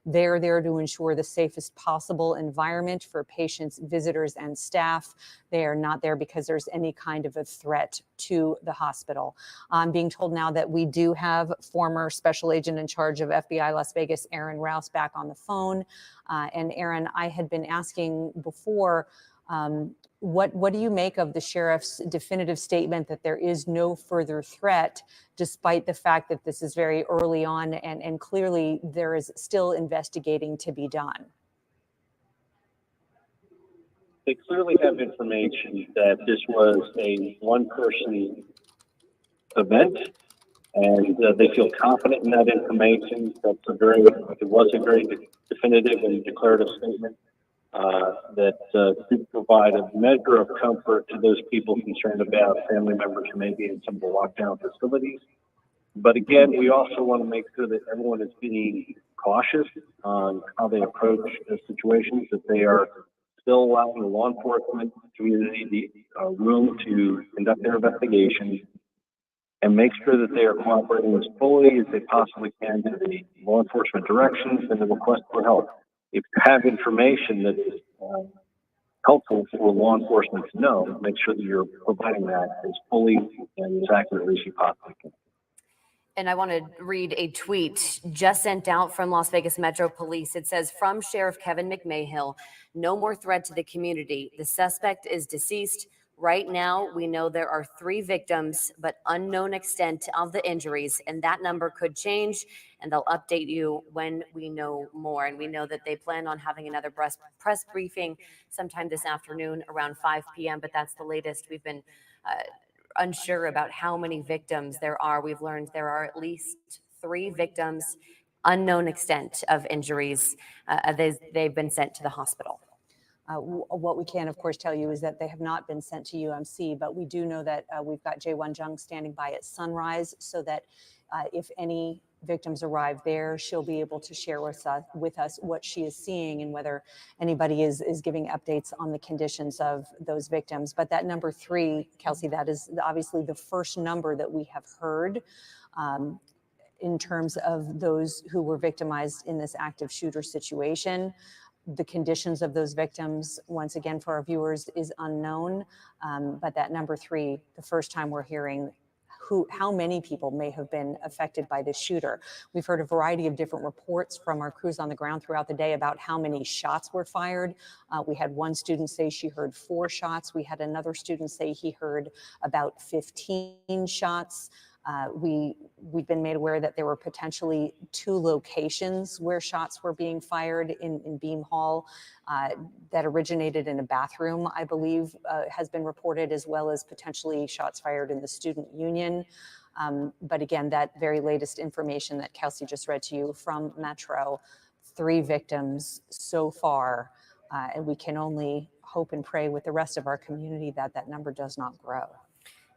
They're there to ensure the safest possible environment for patients, visitors, and staff. They are not there because there's any kind of a threat to the hospital. I'm being told now that we do have former special agent in charge of FBI Las Vegas, Aaron Rouse, back on the phone. And Aaron, I had been asking before, what do you make of the sheriff's definitive statement that there is no further threat, despite the fact that this is very early on and clearly there is still investigating to be done? They clearly have information that this was a one-person event, and they feel confident in that information. It was a very definitive and declarative statement that could provide a measure of comfort to those people concerned about family members who may be in some of the lockdown facilities. But again, we also want to make sure that everyone is being cautious on how they approach the situations, that they are still allowing the law enforcement community the room to conduct their investigations and make sure that they are cooperating as fully as they possibly can to the law enforcement directions and the request for help. If you have information that is helpful for law enforcement to know, make sure that you're providing that as fully and as accurately as you possibly can. And I want to read a tweet just sent out from Las Vegas Metro Police. It says, from Sheriff Kevin McMahill, no more threat to the community. The suspect is deceased. Right now, we know there are 3 victims, but unknown extent of the injuries, and that number could change, and they'll update you when we know more. And we know that they plan on having another press briefing sometime this afternoon around 5 p.m., but that's the latest. We've been unsure about how many victims there are. We've learned there are at least 3 victims, unknown extent of injuries. They've been sent to the hospital. What we can, of course, tell you is that they have not been sent to UMC, but we do know that we've got Jae-Won Jung standing by at Sunrise so that if any victims arrive there, she'll be able to share with us what she is seeing and whether anybody is giving updates on the conditions of those victims. But that number 3, Kelsey, that is obviously the first number that we have heard in terms of those who were victimized in this active shooter situation. The conditions of those victims, once again, for our viewers, is unknown. But that number 3, the first time we're hearing how many people may have been affected by this shooter. We've heard a variety of different reports from our crews on the ground throughout the day about how many shots were fired. We had one student say she heard 4 shots. We had another student say he heard about 15 shots. We've been made aware that there were potentially 2 locations where shots were being fired in Beam Hall that originated in a bathroom, I believe, has been reported, as well as potentially shots fired in the student union. But again, that very latest information that Kelsey just read to you from Metro, 3 victims so far, and we can only hope and pray with the rest of our community that that number does not grow.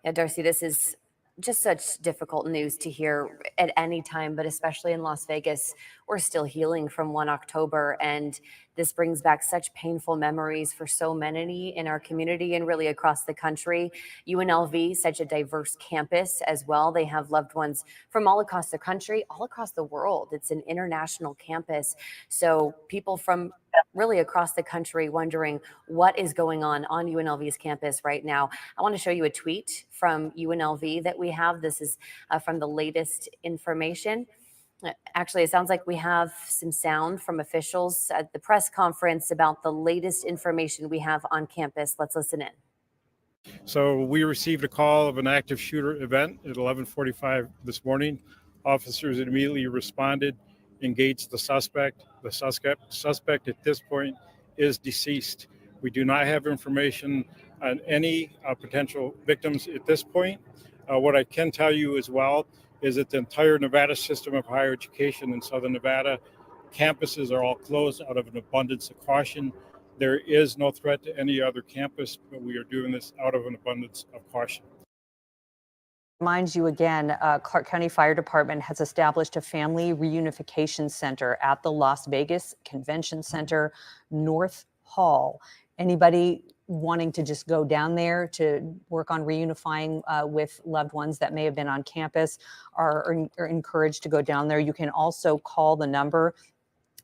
Yeah, Darcy, this is just such difficult news to hear at any time, but especially in Las Vegas, we're still healing from 1 October. And this brings back such painful memories for so many in our community and really across the country. UNLV, such a diverse campus as well. They have loved ones from all across the country, all across the world. It's an international campus. So people from really across the country wondering what is going on UNLV's campus right now. I want to show you a tweet from UNLV that we have. This is from the latest information. Actually, it sounds like we have some sound from officials at the press conference about the latest information we have on campus. Let's listen in. So we received a call of an active shooter event at 11:45 this morning. Officers immediately responded, engaged the suspect. The suspect at this point is deceased. We do not have information on any potential victims at this point. What I can tell you as well is that the entire Nevada system of higher education in Southern Nevada, campuses are all closed out of an abundance of caution. There is no threat to any other campus, but we are doing this out of an abundance of caution. Reminds you again, Clark County Fire Department has established a family reunification center at the Las Vegas Convention Center North Hall. Anybody wanting to just go down there to work on reunifying with loved ones that may have been on campus are encouraged to go down there. You can also call the number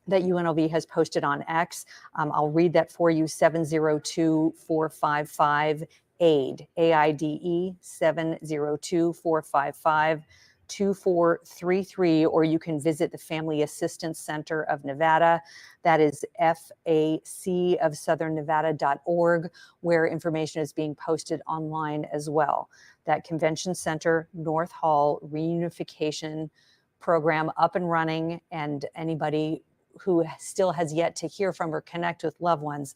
that UNLV has posted on X. I'll read that for you, 702-455-AIDE, AIDE, 702-455-2433, or you can visit the Family Assistance Center of Nevada. That is facofsouthernnevada.org, where information is being posted online as well. That Convention Center, North Hall, reunification program up and running, and anybody who still has yet to hear from or connect with loved ones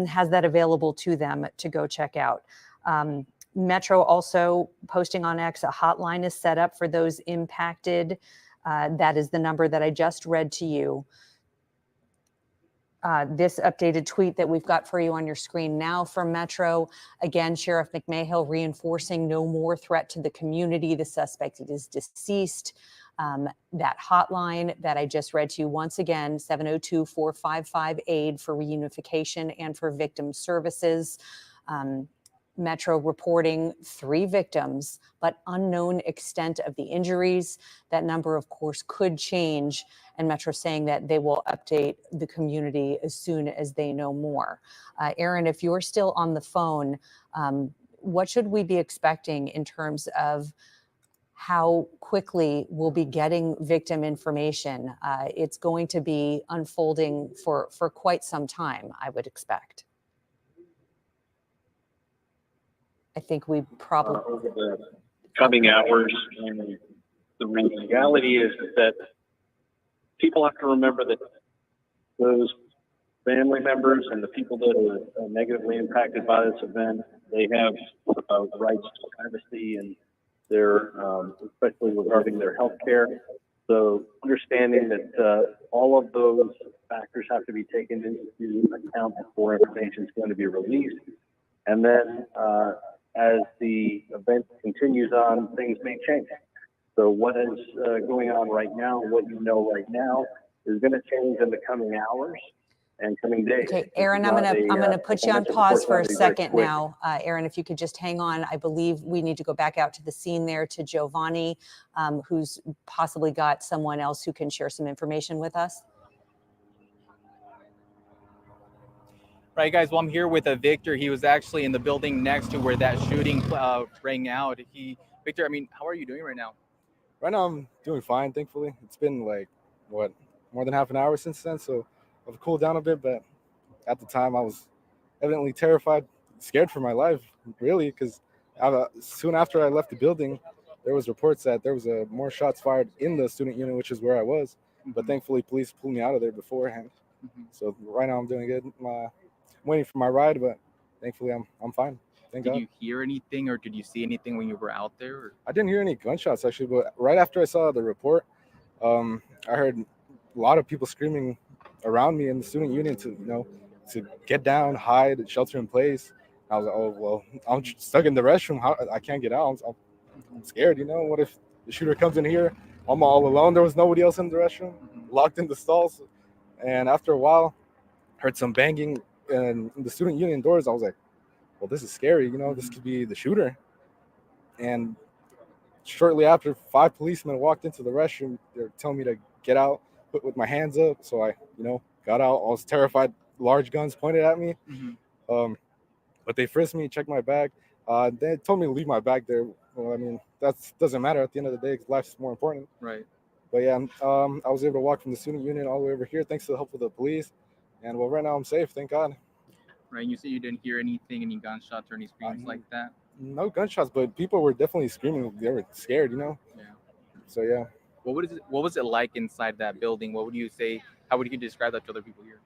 has that available to them to go check out. Metro also posting on X, a hotline is set up for those impacted. That is the number that I just read to you. This updated tweet that we've got for you on your screen now from Metro. Again, Sheriff McMahill reinforcing no more threat to the community. The suspect is deceased. That hotline that I just read to you once again, 702-455-AID for reunification and for victim services. Metro reporting 3 victims, but unknown extent of the injuries. That number, of course, could change. And Metro saying that they will update the community as soon as they know more. Aaron, if you're still on the phone, what should we be expecting in terms of how quickly we'll be getting victim information? It's going to be unfolding for quite some time, I would expect. I think we probably over the coming hours. And the reality is that people have to remember that those family members and the people that are negatively impacted by this event, they have rights to privacy and their, especially regarding their health care. So understanding that all of those factors have to be taken into account before information is going to be released. And then as the event continues on, things may change. So what is going on right now, what you know right now, is going to change in the coming hours and coming days. Okay, Aaron, I'm gonna put you on pause for a second now. Aaron, if you could just hang on. I believe we need to go back out to the scene there to Giovanni, who's possibly got someone else who can share some information with us. Right, guys, well, I'm here with Victor. He was actually in the building next to where that shooting rang out. Victor, I mean, how are you doing right now? Right now, I'm doing fine, thankfully. It's been like, what, more than half an hour since then, so I've cooled down a bit, but at the time I was evidently terrified, scared for my life, really, because soon after I left the building, there was reports that there was more shots fired in the student unit, which is where I was, but thankfully police pulled me out of there beforehand. So right now I'm doing good. I'm waiting for my ride, but thankfully I'm fine. Thank God. Did you hear anything or did you see anything when you were out there? Or? I didn't hear any gunshots, actually, but right after I saw the report, I heard a lot of people screaming around me in the student union to get down, hide, shelter in place. I was like, oh, well, I'm stuck in the restroom. I can't get out. I'm scared, What if the shooter comes in here? I'm all alone. There was nobody else in the restroom, locked in the stalls. And after a while, heard some banging in the student union doors. I was like, well, this is scary. This could be the shooter. And shortly after, 5 policemen walked into the restroom. They were telling me to get out, put with my hands up. So I, got out. I was terrified. Large guns pointed at me. But they frisked me, checked my bag. They told me to leave my bag there. Well, I mean, that doesn't matter at the end of the day because life's more important. Right. But yeah, I was able to walk from the student union all the way over here thanks to the help of the police. And well, right now I'm safe, thank God. Right. You said you didn't hear anything, any gunshots or any screams like that? No gunshots, but people were definitely screaming. They were scared, Yeah. So yeah. What was it like inside that building? What would you say? How would you describe that to other people here?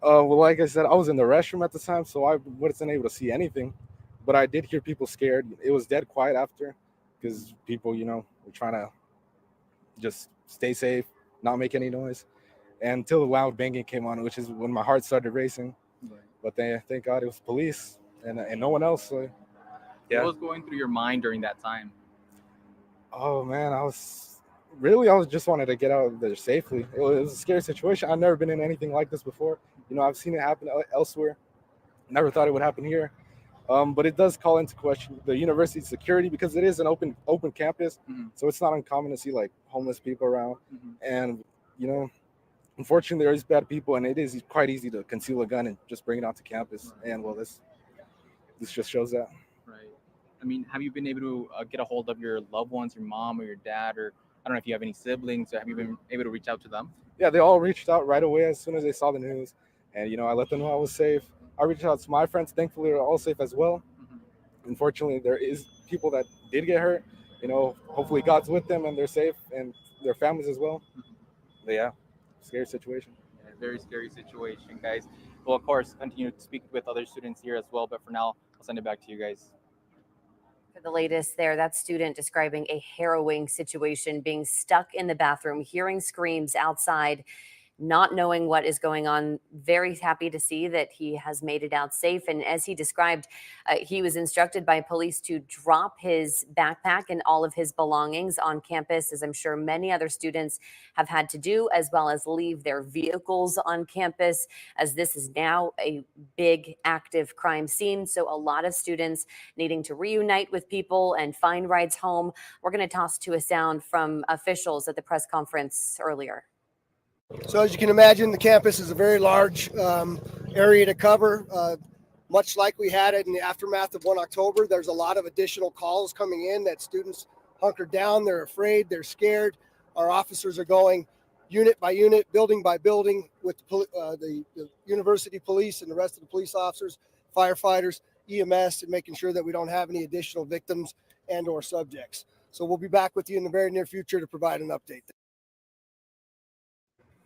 Well, like I said, I was in the restroom at the time, so I wasn't able to see anything. But I did hear people scared. It was dead quiet after because people, were trying to just stay safe, not make any noise. And until the loud banging came on, which is when my heart started racing. Right. But thank God it was police and no one else. So, yeah. What was going through your mind during that time? Oh, man, I just wanted to get out of there safely. It was a scary situation. I've never been in anything like this before. I've seen it happen elsewhere. Never thought it would happen here. But it does call into question the university's security because it is an open campus. So it's not uncommon to see like homeless people around. And, unfortunately, there is bad people, and it is quite easy to conceal a gun and just bring it onto campus. And well, this just shows that. Right. I mean, have you been able to get a hold of your loved ones, your mom or your dad, or I don't know if you have any siblings, or have you been able to reach out to them? Yeah, they all reached out right away as soon as they saw the news, and I let them know I was safe. I reached out to my friends. Thankfully, they're all safe as well. Unfortunately, there is people that did get hurt. Hopefully God's with them and they're safe, and their families as well. But yeah, scary situation. Yeah, very scary situation, guys. Well, of course, continue to speak with other students here as well, but for now, I'll send it back to you guys. For the latest there, that student describing a harrowing situation, being stuck in the bathroom, hearing screams outside, not knowing what is going on. Very happy to see that he has made it out safe. And as he described, he was instructed by police to drop his backpack and all of his belongings on campus, as I'm sure many other students have had to do, as well as leave their vehicles on campus, as this is now a big active crime scene. So a lot of students needing to reunite with people and find rides home. We're going to toss to a sound from officials at the press conference earlier. So as you can imagine, the campus is a very large area to cover. Much like we had it in the aftermath of 1 October, there's a lot of additional calls coming in that students hunkered down. They're afraid, they're scared. Our officers are going unit by unit, building by building with the university police and the rest of the police officers, firefighters, EMS, and making sure that we don't have any additional victims and or subjects. So we'll be back with you in the very near future to provide an update.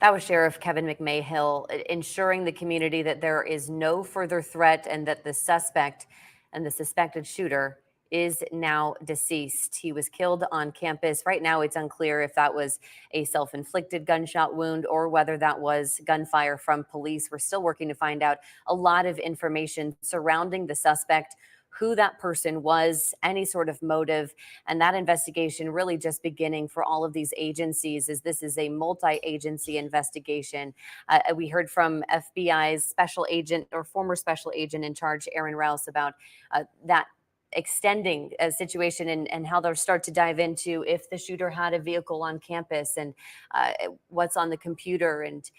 That was Sheriff Kevin McMahill ensuring the community that there is no further threat and that the suspect and the suspected shooter is now deceased. He was killed on campus. Right now, it's unclear if that was a self-inflicted gunshot wound or whether that was gunfire from police. We're still working to find out a lot of information surrounding the suspect, who that person was, any sort of motive, and that investigation really just beginning for all of these agencies, as this is a multi-agency investigation. We heard from FBI's special agent or former special agent in charge, Aaron Rouse, about that extending a situation and how they'll start to dive into if the shooter had a vehicle on campus and what's on the computer and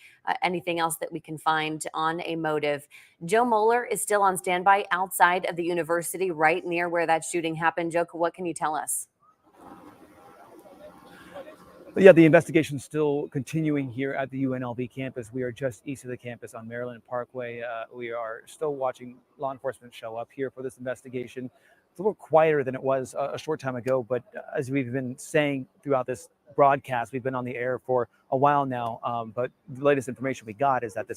anything else that we can find on a motive. Joe Moeller is still on standby outside of the university right near where that shooting happened. Joe, what can you tell us? Yeah, the investigation is still continuing here at the UNLV campus. We are just east of the campus on Maryland Parkway. We are still watching law enforcement show up here for this investigation. It's a little quieter than it was a short time ago, but as we've been saying throughout this broadcast, we've been on the air for a while now, but the latest information we got is that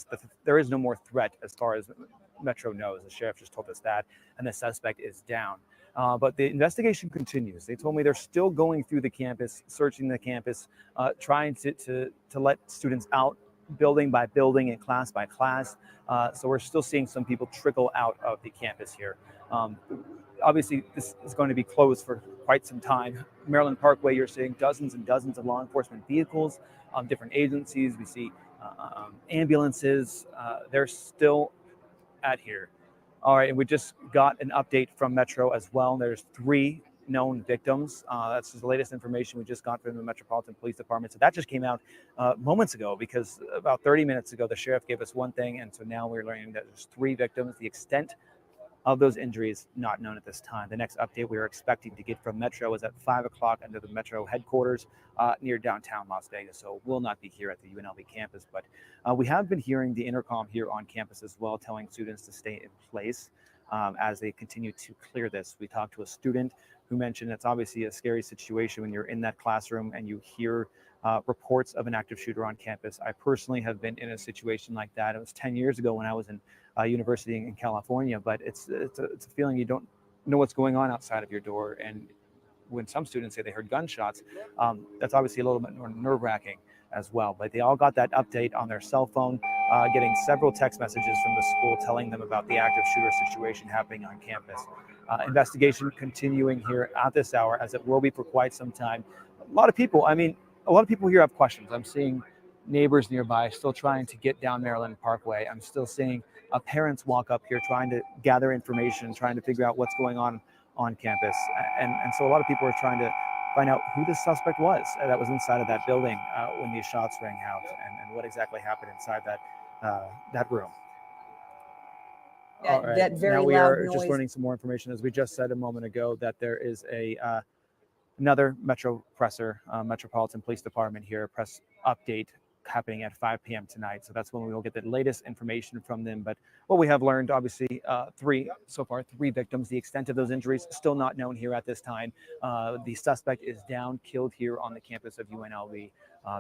there is no more threat as far as Metro knows. The sheriff just told us that, and the suspect is down. But the investigation continues. They told me they're still going through the campus, searching the campus, trying to let students out building by building and class by class. So we're still seeing some people trickle out of the campus here. Obviously, this is going to be closed for quite some time. Maryland Parkway, you're seeing dozens and dozens of law enforcement vehicles, different agencies. We see ambulances. They're still at here. All right, and we just got an update from Metro as well. There's 3 known victims. That's the latest information we just got from the Metropolitan Police Department. So that just came out moments ago, because about 30 minutes ago, the sheriff gave us one thing, and so now we're learning that there's 3 victims. The extent of those injuries not known at this time. The next update we are expecting to get from Metro is at 5 o'clock under the Metro headquarters near downtown Las Vegas. So we'll not be here at the UNLV campus, but we have been hearing the intercom here on campus as well, telling students to stay in place as they continue to clear this. We talked to a student who mentioned it's obviously a scary situation when you're in that classroom and you hear reports of an active shooter on campus. I personally have been in a situation like that. It was 10 years ago when I was in university in California, but it's a feeling you don't know what's going on outside of your door. And when some students say they heard gunshots, that's obviously a little bit more nerve-wracking as well. But they all got that update on their cell phone, getting several text messages from the school telling them about the active shooter situation happening on campus. Investigation continuing here at this hour, as it will be for quite some time. A lot of people here have questions. I'm seeing neighbors nearby still trying to get down Maryland Parkway. I'm still seeing parents walk up here trying to gather information, trying to figure out what's going on campus. And so a lot of people are trying to find out who the suspect was that was inside of that building when these shots rang out. And and what exactly happened inside that room. That- All right. that very now we loud are just noise. learning some more information, as we just said a moment ago, that there is another Metro presser, Metropolitan Police Department here, press update happening at 5 p.m. tonight. So that's when we will get the latest information from them. But what we have learned, obviously, three victims. The extent of those injuries still not known here at this time. The suspect is down, killed here on the campus of UNLV.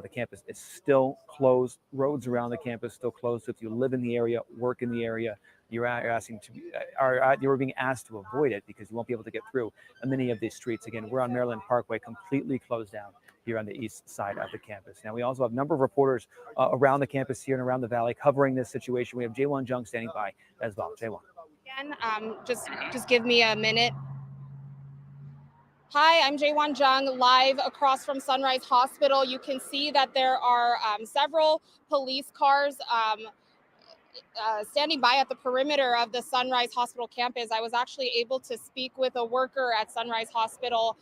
The campus is still closed. Roads around the campus still closed. So if you live in the area, work in the area, you're being asked to avoid it because you won't be able to get through many of these streets. Again, we're on Maryland Parkway, completely closed down here on the east side of the campus. Now, we also have a number of reporters around the campus here and around the valley covering this situation. We have J1 Jung standing by as well. J1. Again, just give me a minute. Hi, I'm J1 Jung, live across from Sunrise Hospital. You can see that there are several police cars standing by at the perimeter of the Sunrise Hospital campus. I was actually able to speak with a worker at Sunrise Hospital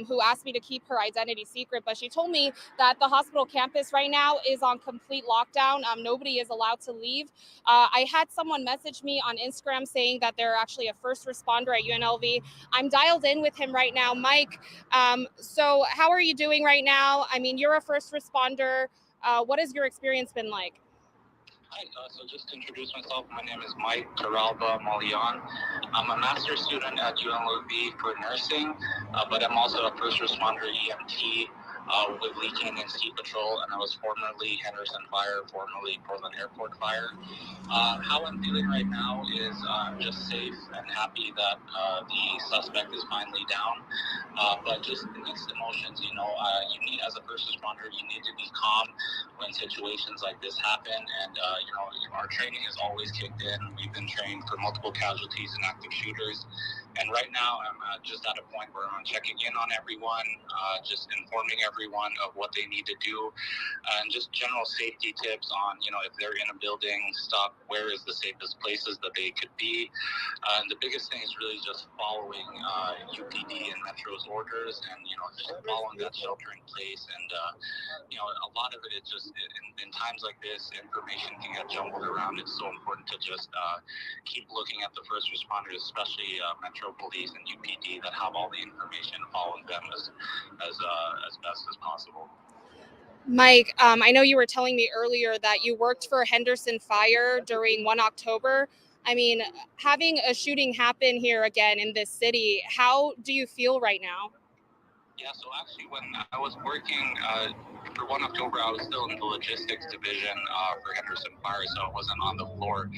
who asked me to keep her identity secret, but she told me that the hospital campus right now is on complete lockdown. Nobody is allowed to leave. I had someone message me on Instagram saying that they're actually a first responder at UNLV. I'm dialed in with him right now. Mike, so how are you doing right now? I mean, you're a first responder. What has your experience been like? Hi, so just to introduce myself, my name is Mike Taralba Malian. I'm a master's student at UNLV for nursing, but I'm also a first responder EMT with Lee Canyon Sea Patrol, and I was formerly Henderson Fire, formerly Portland Airport Fire. How I'm feeling right now is I'm just safe and happy that the suspect is finally down, but just mixed emotions, you know, you need, as a first responder, you need to be calm when situations like this happen, and you know, our training is always kicked in. We've been trained for multiple casualties and active shooters, and right now I'm just at a point where I'm checking in on everyone, just informing everyone of what they need to do, and just general safety tips on, you know, if they're in a building, stop, where is the safest places that they could be. And the biggest thing is really just following UPD and Metro's orders, and, you know, just following that shelter in place. And you know, a lot of it is just in times like this, information can get jumbled around. It's so important to just keep looking at the first responders, especially Metro Police and UPD, that have all the information, following them as best as possible. Mike, I know you were telling me earlier that you worked for Henderson Fire during 1 October. I mean, having a shooting happen here again in this city, how do you feel right now? Yeah, so actually when I was working for 1 October, I was still in the logistics division for Henderson Fire, so I wasn't on the floor.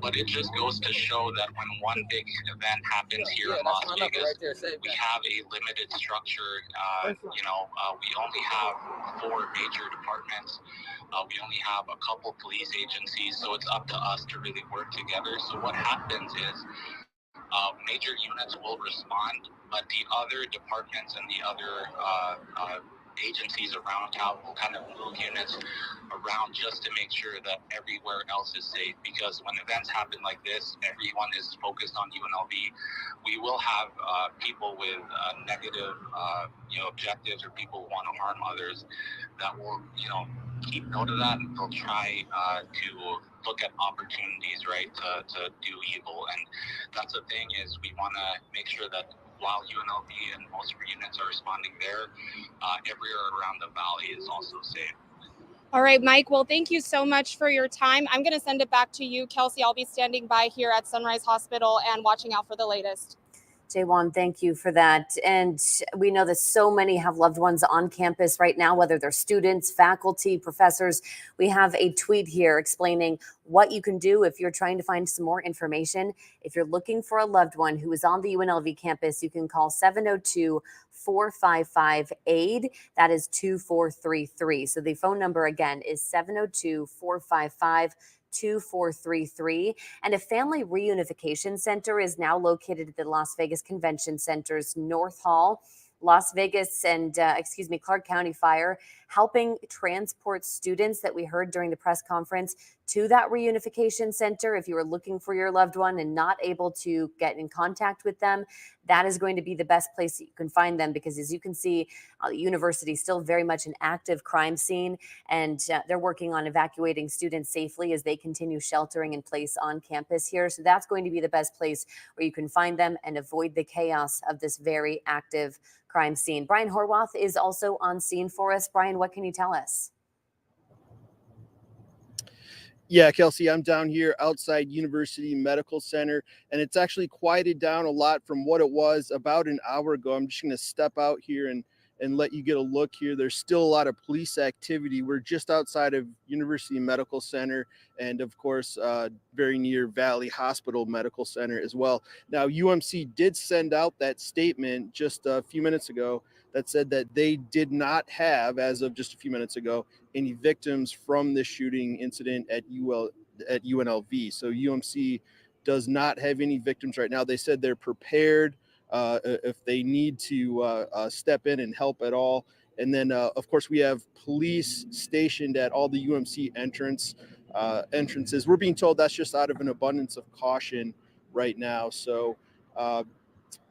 But it just goes to show that when one big event happens here in Las Vegas, we have a limited structure. You know, we only have 4 major departments. We only have a couple police agencies, so it's up to us to really work together. So what happens is major units will respond, but the other departments and the other agencies around town will kind of move units around just to make sure that everywhere else is safe. Because when events happen like this, everyone is focused on UNLV. We will have people with negative, you know, objectives, or people who want to harm others that will, you know, keep note of that, and they'll try to look at opportunities, right, to do evil. And that's the thing, is we want to make sure that while UNLV and most of our units are responding there, everywhere around the valley is also safe. All right, Mike. Well, thank you so much for your time. I'm going to send it back to you, Kelsey. I'll be standing by here at Sunrise Hospital and watching out for the latest. Jaywon, thank you for that. And we know that so many have loved ones on campus right now, whether they're students, faculty, professors. We have a tweet here explaining what you can do if you're trying to find some more information. If you're looking for a loved one who is on the UNLV campus, you can call 702-455-AID. That is 2433. So the phone number again is 702-455-2433. And a family reunification center is now located at the Las Vegas Convention Center's North Hall. Las Vegas and, Clark County Fire helping transport students that we heard during the press conference to that reunification center. If you are looking for your loved one and not able to get in contact with them, that is going to be the best place that you can find them, because as you can see, the university is still very much an active crime scene, and they're working on evacuating students safely as they continue sheltering in place on campus here. So that's going to be the best place where you can find them and avoid the chaos of this very active crime scene. Brian Horwath is also on scene for us. Brian, what can you tell us? Yeah, Kelsey, I'm down here outside University Medical Center, and it's actually quieted down a lot from what it was about an hour ago. I'm just going to step out here and let you get a look here. There's still a lot of police activity. We're just outside of University Medical Center and, of course, very near Valley Hospital Medical Center as well. Now, UMC did send out that statement just a few minutes ago that said that they did not have, as of just a few minutes ago, any victims from this shooting incident at UNLV. So UMC does not have any victims right now. They said they're prepared if they need to step in and help at all. And then, of course, we have police stationed at all the UMC entrances. We're being told that's just out of an abundance of caution right now. So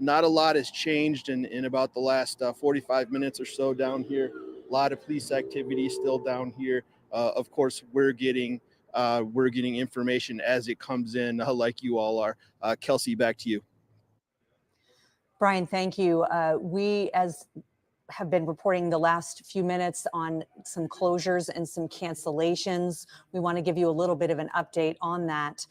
not a lot has changed in about the last 45 minutes or so down here. A lot of police activity still down here. Of course, we're getting information as it comes in, like you all are. Kelsey, back to you. Brian, thank you. We have been reporting the last few minutes on some closures and some cancellations. We want to give you a little bit of an update on that.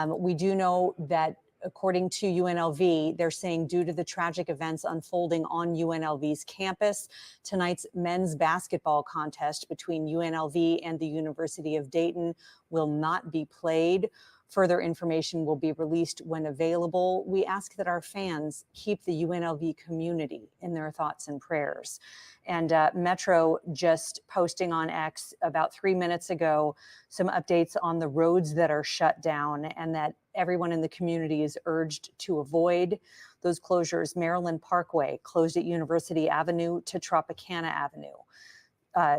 We do know that according to UNLV, they're saying due to the tragic events unfolding on UNLV's campus, tonight's men's basketball contest between UNLV and the University of Dayton will not be played. Further information will be released when available. We ask that our fans keep the UNLV community in their thoughts and prayers. And Metro just posting on X about 3 minutes ago some updates on the roads that are shut down and that everyone in the community is urged to avoid those closures. Maryland Parkway closed at University Avenue to Tropicana Avenue.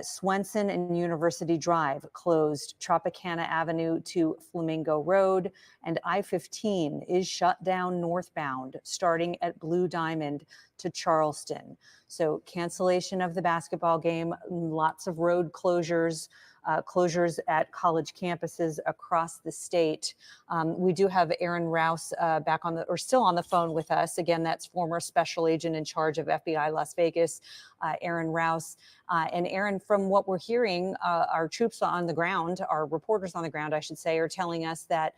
Swenson and University Drive closed Tropicana Avenue to Flamingo Road, and I-15 is shut down northbound starting at Blue Diamond to Charleston. So cancellation of the basketball game, lots of road closures, closures at college campuses across the state. We do have Aaron Rouse still on the phone with us. Again, that's former special agent in charge of FBI Las Vegas, Aaron Rouse. And Aaron, from what we're hearing, our troops on the ground, our reporters on the ground, I should say, are telling us that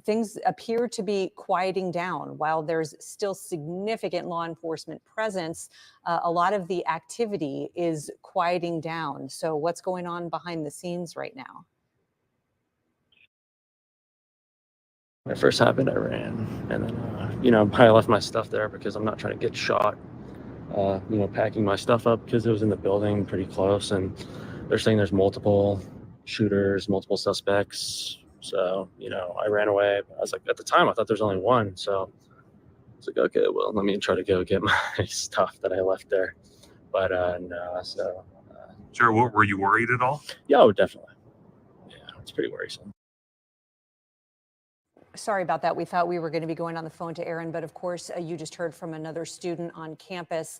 things appear to be quieting down. While there's still significant law enforcement presence, a lot of the activity is quieting down. So what's going on behind the scenes right now? When it first happened, I ran, and then, I left my stuff there because I'm not trying to get shot, packing my stuff up because it was in the building pretty close, and they're saying there's multiple shooters, multiple suspects. So, I ran away. I was like, at the time, I thought there's only one. So I was like, okay, well, let me try to go get my stuff that I left there. But no, so. Sure, were you worried at all? Yeah, oh, definitely. Yeah, it's pretty worrisome. Sorry about that. We thought we were going to be going on the phone to Aaron, but of course, you just heard from another student on campus.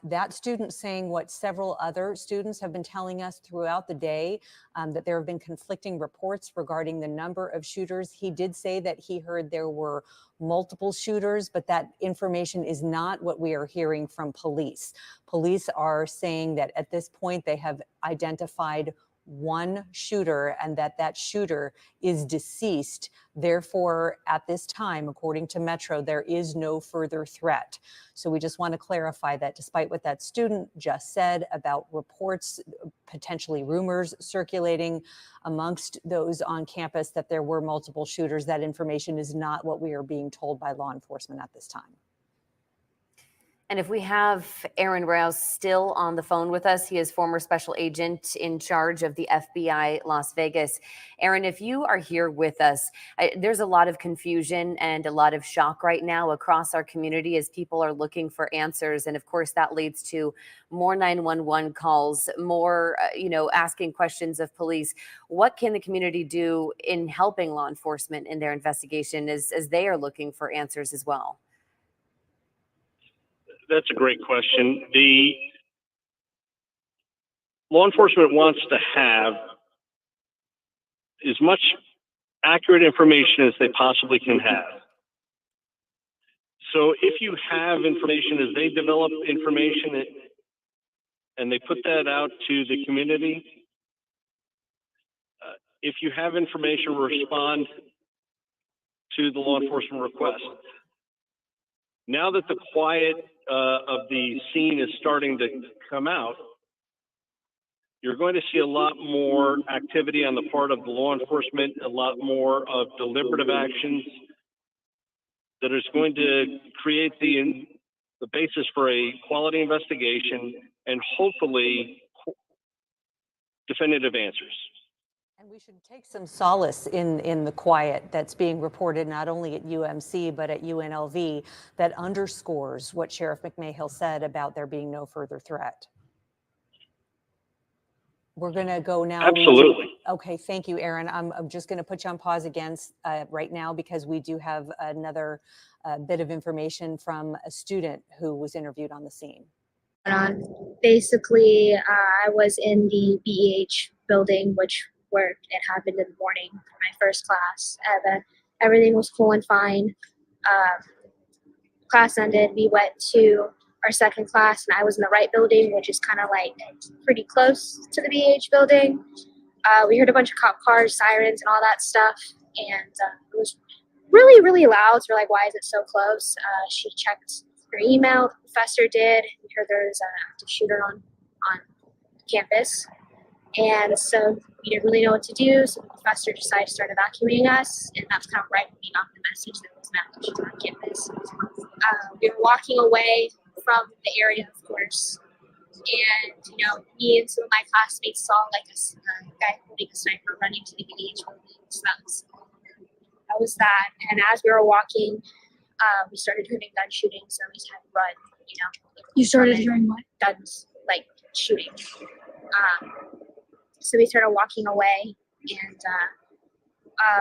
That student saying what several other students have been telling us throughout the day, that there have been conflicting reports regarding the number of shooters. He did say that he heard there were multiple shooters, but that information is not what we are hearing from police. Police are saying that at this point, they have identified one shooter and that shooter is deceased. Therefore, at this time, according to Metro, there is no further threat. So we just want to clarify that despite what that student just said about reports, potentially rumors circulating amongst those on campus that there were multiple shooters, that information is not what we are being told by law enforcement at this time. And if we have Aaron Rouse still on the phone with us, he is former special agent in charge of the FBI Las Vegas. Aaron, if you are here with us, there's a lot of confusion and a lot of shock right now across our community as people are looking for answers. And of course, that leads to more 911 calls, more, asking questions of police. What can the community do in helping law enforcement in their investigation as they are looking for answers as well? That's a great question. The law enforcement wants to have as much accurate information as they possibly can have. So if you have information, as they develop information and they put that out to the community, if you have information, respond to the law enforcement request. Now that the quiet of the scene is starting to come out, you're going to see a lot more activity on the part of the law enforcement, a lot more of deliberative actions that is going to create the basis for a quality investigation and hopefully definitive answers. And we should take some solace in the quiet that's being reported not only at UMC but at UNLV that underscores what Sheriff McMahill said about there being no further threat. We're going to go now. Absolutely. Okay, thank you, Aaron. I'm just going to put you on pause again right now because we do have another bit of information from a student who was interviewed on the scene. Basically, I was in the BEH building, where it happened in the morning for my first class. Everything was cool and fine. Class ended. We went to our second class, and I was in the right building, which is kind of like pretty close to the BEH building. We heard a bunch of cop cars, sirens, and all that stuff, and it was really, really loud. So we're like, why is it so close? She checked her email. The professor did. We heard there's an active shooter on campus. And so we didn't really know what to do. So the professor decided to start evacuating us. And that's kind of right when we got the message that there was an active shooter on campus. We were walking away from the area, of course. And, me and some of my classmates saw like a guy holding a sniper running to the BH building. So that was that. And as we were walking, we started hearing gun shooting. So we just had to run, You started hearing what? Guns, like shooting. So we started walking away, and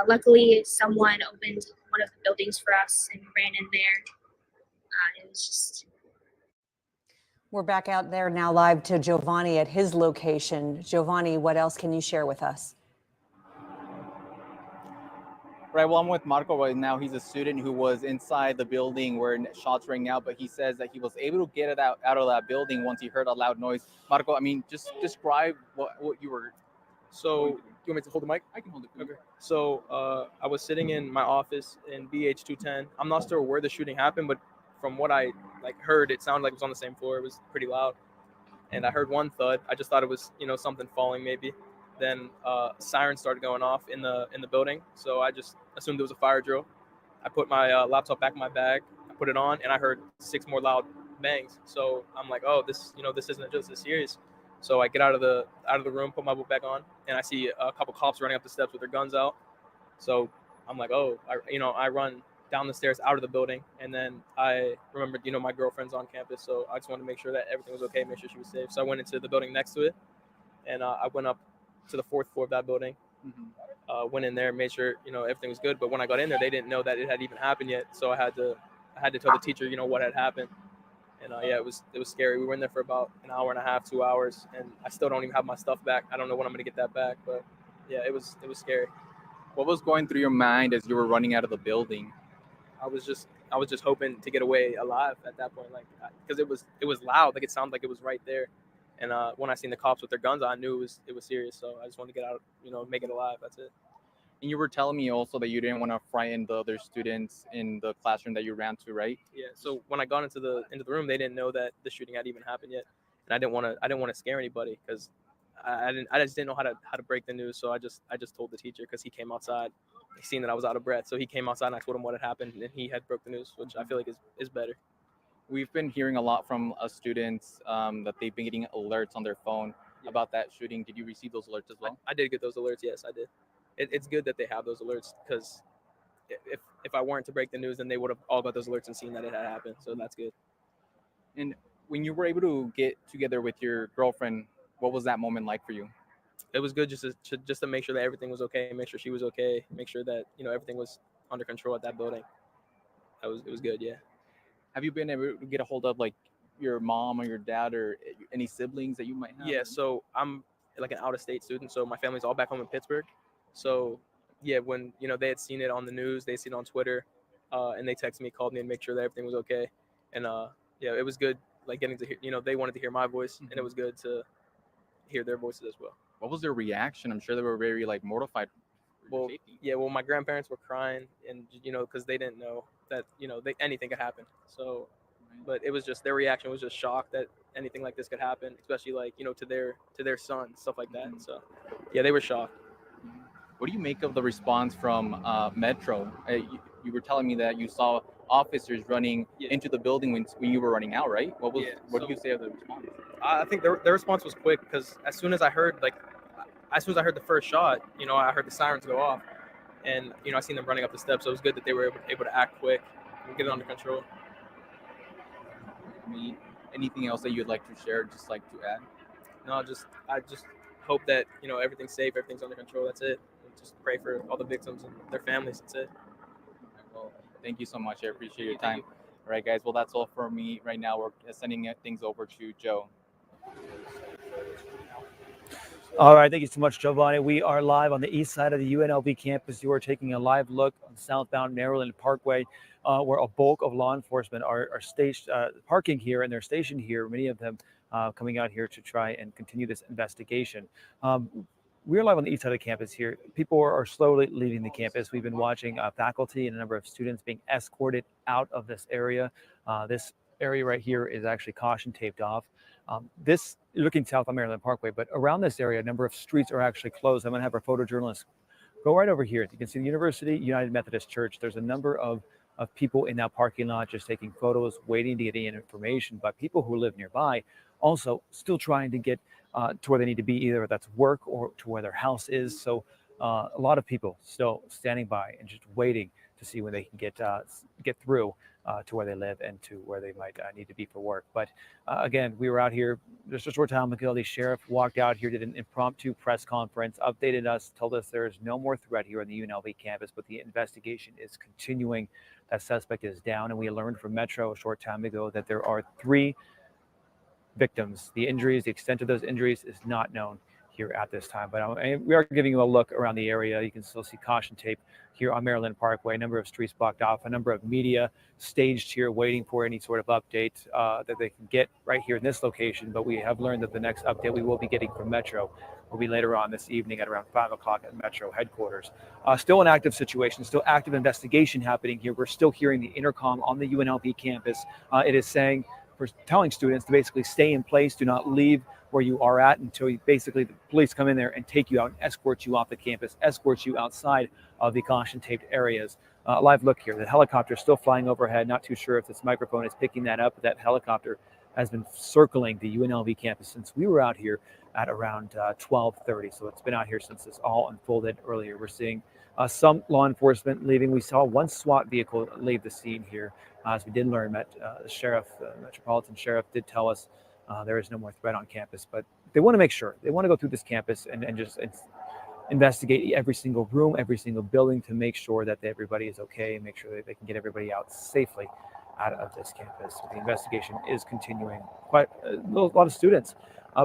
luckily someone opened one of the buildings for us and ran in there. It was just... We're back out there now live to Giovanni at his location. Giovanni, what else can you share with us? Right, well, I'm with Marco right now. He's a student who was inside the building where shots rang out, but he says that he was able to get it out of that building once he heard a loud noise. Marco, just describe what you were. So, you want me to hold the mic? I can hold it. Okay. So, I was sitting in my office in BH210. I'm not sure where the shooting happened, but from what I heard, it sounded like it was on the same floor. It was pretty loud. And I heard one thud. I just thought it was, something falling maybe. Then sirens started going off in the building, so I just assumed it was a fire drill. I put my laptop back in my bag, I put it on, and I heard 6 more loud bangs. So I'm like, oh, this isn't just as serious. So I get out of the room, put my book back on, and I see a couple cops running up the steps with their guns out. So I'm like, oh, I run down the stairs out of the building, and then I remembered, my girlfriend's on campus, so I just wanted to make sure that everything was okay, make sure she was safe. So I went into the building next to it, and I went up to the 4th floor of that building. Went in there, made sure everything was good. But when I got in there, they didn't know that it had even happened yet. So I had to tell the teacher what had happened. And it was scary. We were in there for about an hour and a half, 2 hours, and I still don't even have my stuff back. I don't know when I'm gonna get that back, but yeah, it was scary. What was going through your mind as you were running out of the building? I was just hoping to get away alive at that point, because it was loud, it sounded like it was right there. And when I seen the cops with their guns, I knew it was serious. So I just wanted to get out, make it alive. That's it. And you were telling me also that you didn't want to frighten the other students in the classroom that you ran to, right? Yeah. So when I got into the room, they didn't know that the shooting had even happened yet, and I didn't want to scare anybody because I just didn't know how to break the news. So I just told the teacher because he came outside, he seen that I was out of breath, so he came outside and I told him what had happened, and he had broke the news, which I feel like is better. We've been hearing a lot from students that they've been getting alerts on their phone about that shooting. Did you receive those alerts as well? I did get those alerts. Yes, I did. It's good that they have those alerts because if I weren't to break the news, then they would have all got those alerts and seen that it had happened. So that's good. And when you were able to get together with your girlfriend, what was that moment like for you? It was good just to make sure that everything was okay, make sure she was okay, make sure that everything was under control at that building. It was good, yeah. Have you been able to get a hold of like your mom or your dad or any siblings that you might have? Yeah, so I'm like an out-of-state student, so my family's all back home in Pittsburgh. So yeah, when they had seen it on the news, they seen it on Twitter, and they texted me, called me, and make sure that everything was okay. And yeah, it was good, like getting to hear. They wanted to hear my voice, and it was good to hear their voices as well. What was their reaction? I'm sure they were very like mortified. Well, yeah, well, my grandparents were crying, and because they didn't know that anything could happen. So, but it was just their reaction was just shocked that anything like this could happen, especially like to their son, stuff like that. And so, yeah, they were shocked. What do you make of the response from Metro? You were telling me that you saw officers running into the building when you were running out, right? What do you say of the response? I think their response was quick because as soon as I heard the first shot, I heard the sirens go off, and I seen them running up the steps. So it was good that they were able to act quick and get it under control. Anything else that you'd like to share, just like to add? No, I just hope that everything's safe, everything's under control. That's it. And just pray for all the victims and their families. That's it. Well, thank you so much. I appreciate your time. All right, guys. Well, that's all for me right now. We're sending things over to Joe. All right, thank you so much, Giovanni. We are live on the east side of the UNLV campus. You are taking a live look on southbound Maryland Parkway, where a bulk of law enforcement are parking here, and they're stationed here, many of them coming out here to try and continue this investigation. We're live on the east side of the campus here. People are slowly leaving the campus. We've been watching faculty and a number of students being escorted out of this area. This area right here is actually caution taped off. This, you're looking south on Maryland Parkway, but around this area, a number of streets are actually closed. I'm going to have our photojournalist go right over here. You can see the University United Methodist Church. There's a number of people in that parking lot just taking photos, waiting to get any information, but people who live nearby also still trying to get to where they need to be, either that's work or to where their house is. So a lot of people still standing by and just waiting to see when they can get through to where they live and to where they might need to be for work. But again, we were out here just a short time ago. The sheriff walked out here, did an impromptu press conference, updated us, told us there is no more threat here on the UNLV campus, but the investigation is continuing. That suspect is down, and we learned from Metro a short time ago that there are 3 victims. The injuries, the extent of those injuries is not known here at this time, but we are giving you a look around the area. You can still see caution tape here on Maryland Parkway, a number of streets blocked off, a number of media staged here waiting for any sort of update that they can get right here in this location. But we have learned that the next update we will be getting from Metro will be later on this evening at around 5 o'clock at Metro headquarters. Still an active situation, still active investigation happening here. We're still hearing the intercom on the UNLV campus. It is saying, for telling students to basically stay in place, do not leave where you are at until basically the police come in there and take you out and escort you off the campus, escort you outside of the caution taped areas. Live look here, the helicopter is still flying overhead. Not too sure if this microphone is picking that up, but that helicopter has been circling the UNLV campus since we were out here at around 12:30. So it's been out here since this all unfolded earlier. We're seeing some law enforcement leaving. We saw one SWAT vehicle leave the scene here. As we did learn, the sheriff, Metropolitan Sheriff, did tell us there is no more threat on campus, but they want to make sure. They want to go through this campus and just investigate every single room, every single building to make sure that everybody is okay and make sure that they can get everybody out safely out of this campus. The investigation is continuing. Quite a lot of students,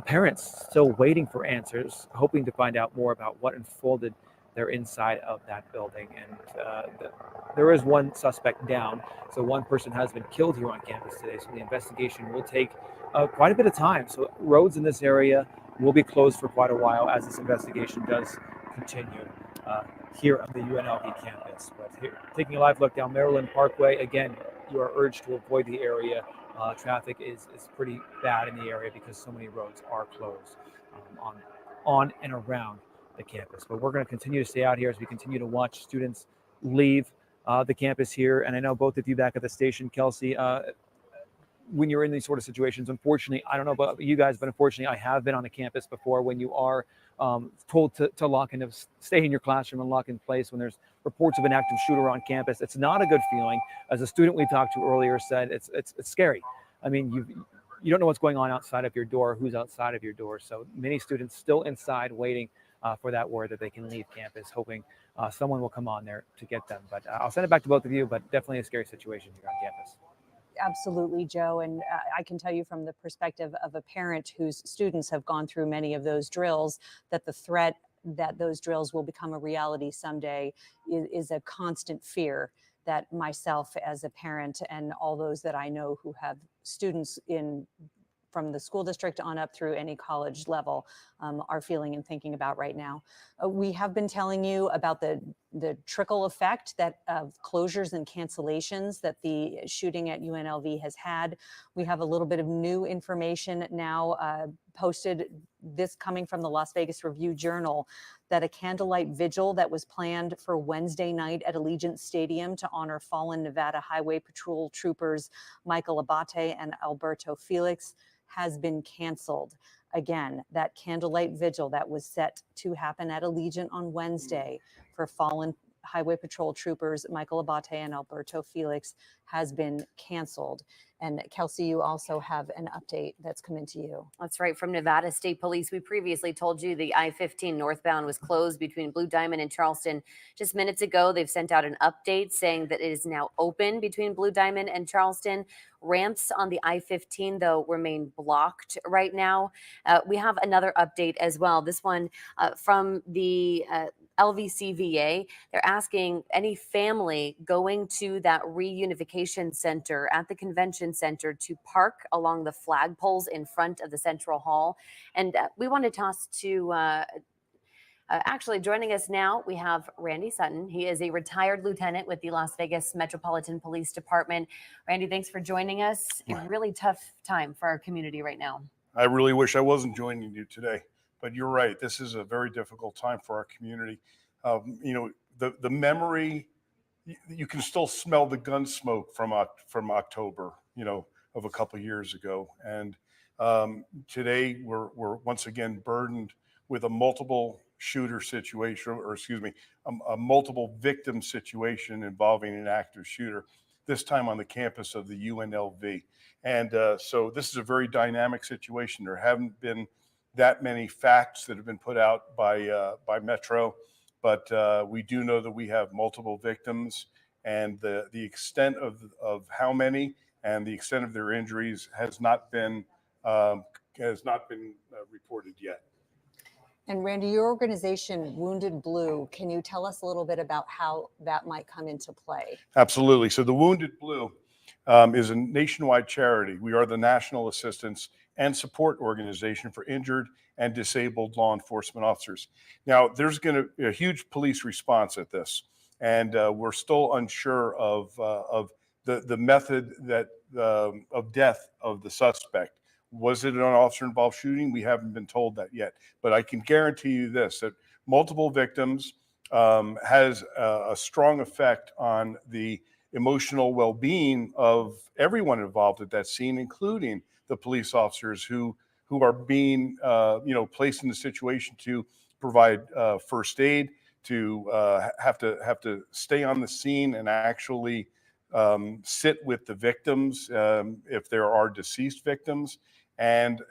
parents still waiting for answers, hoping to find out more about what unfolded there inside of that building. And there is one suspect down. So one person has been killed here on campus today. So the investigation will take quite a bit of time. So roads in this area will be closed for quite a while as this investigation does continue here on the UNLV campus. But here, taking a live look down Maryland Parkway, again, you are urged to avoid the area. Traffic is pretty bad in the area because so many roads are closed on and around the campus. But we're going to continue to stay out here as we continue to watch students leave the campus here. And I know both of you back at the station, Kelsey, when you're in these sort of situations, unfortunately, I don't know about you guys, but unfortunately, I have been on a campus before when you are told to lock in, stay in your classroom and lock in place when there's reports of an active shooter on campus. It's not a good feeling. As a student we talked to earlier said, it's scary. I mean, you don't know what's going on outside of your door, who's outside of your door. So many students still inside waiting for that word that they can leave campus, hoping someone will come on there to get them. But I'll send it back to both of you, but definitely a scary situation here on campus. Absolutely, Joe. And I can tell you from the perspective of a parent whose students have gone through many of those drills, that the threat that those drills will become a reality someday is a constant fear that myself as a parent and all those that I know who have students from the school district on up through any college level are feeling and thinking about right now. We have been telling you about the trickle effect of closures and cancellations that the shooting at UNLV has had. We have a little bit of new information now posted, this coming from the Las Vegas Review-Journal, that a candlelight vigil that was planned for Wednesday night at Allegiant Stadium to honor fallen Nevada Highway Patrol troopers Michael Abate and Alberto Felix has been canceled. Again, that candlelight vigil that was set to happen at Allegiant on Wednesday for fallen Highway Patrol troopers Michael Abate and Alberto Felix has been canceled. And Kelsey, you also have an update that's come into you. That's right, from Nevada State Police. We previously told you the I-15 northbound was closed between Blue Diamond and Charleston. Just minutes ago, they've sent out an update saying that it is now open between Blue Diamond and Charleston. Ramps on the I-15, though, remain blocked right now. We have another update as well. This one from the LVCVA. They're asking any family going to that reunification center at the convention center to park along the flagpoles in front of the Central Hall. And we want to toss to actually joining us now, we have Randy Sutton. He is a retired lieutenant with the Las Vegas Metropolitan Police Department. Randy, thanks for joining us. A really tough time for our community right now. I really wish I wasn't joining you today, but you're right. This is a very difficult time for our community. You know, the memory, you can still smell the gun smoke from October, you know, of a couple of years ago. And today we're once again burdened with a multiple shooter situation, or excuse me, a multiple victim situation involving an active shooter, this time on the campus of the UNLV. And so this is a very dynamic situation. There haven't been that many facts that have been put out by Metro, but we do know that we have multiple victims, and the extent of how many and the extent of their injuries has not been reported yet. And Randy, your organization, Wounded Blue, can you tell us a little bit about how that might come into play? Absolutely. So the Wounded Blue is a nationwide charity. We are the national assistance and support organization for injured and disabled law enforcement officers. Now, there's going to be a huge police response at this, and we're still unsure of the method that of death of the suspect. Was it an officer-involved shooting? We haven't been told that yet, but I can guarantee you this, that multiple victims has a strong effect on the emotional well-being of everyone involved at that scene, including the police officers who are being placed in the situation to provide first aid, to have to stay on the scene and actually sit with the victims if there are deceased victims, and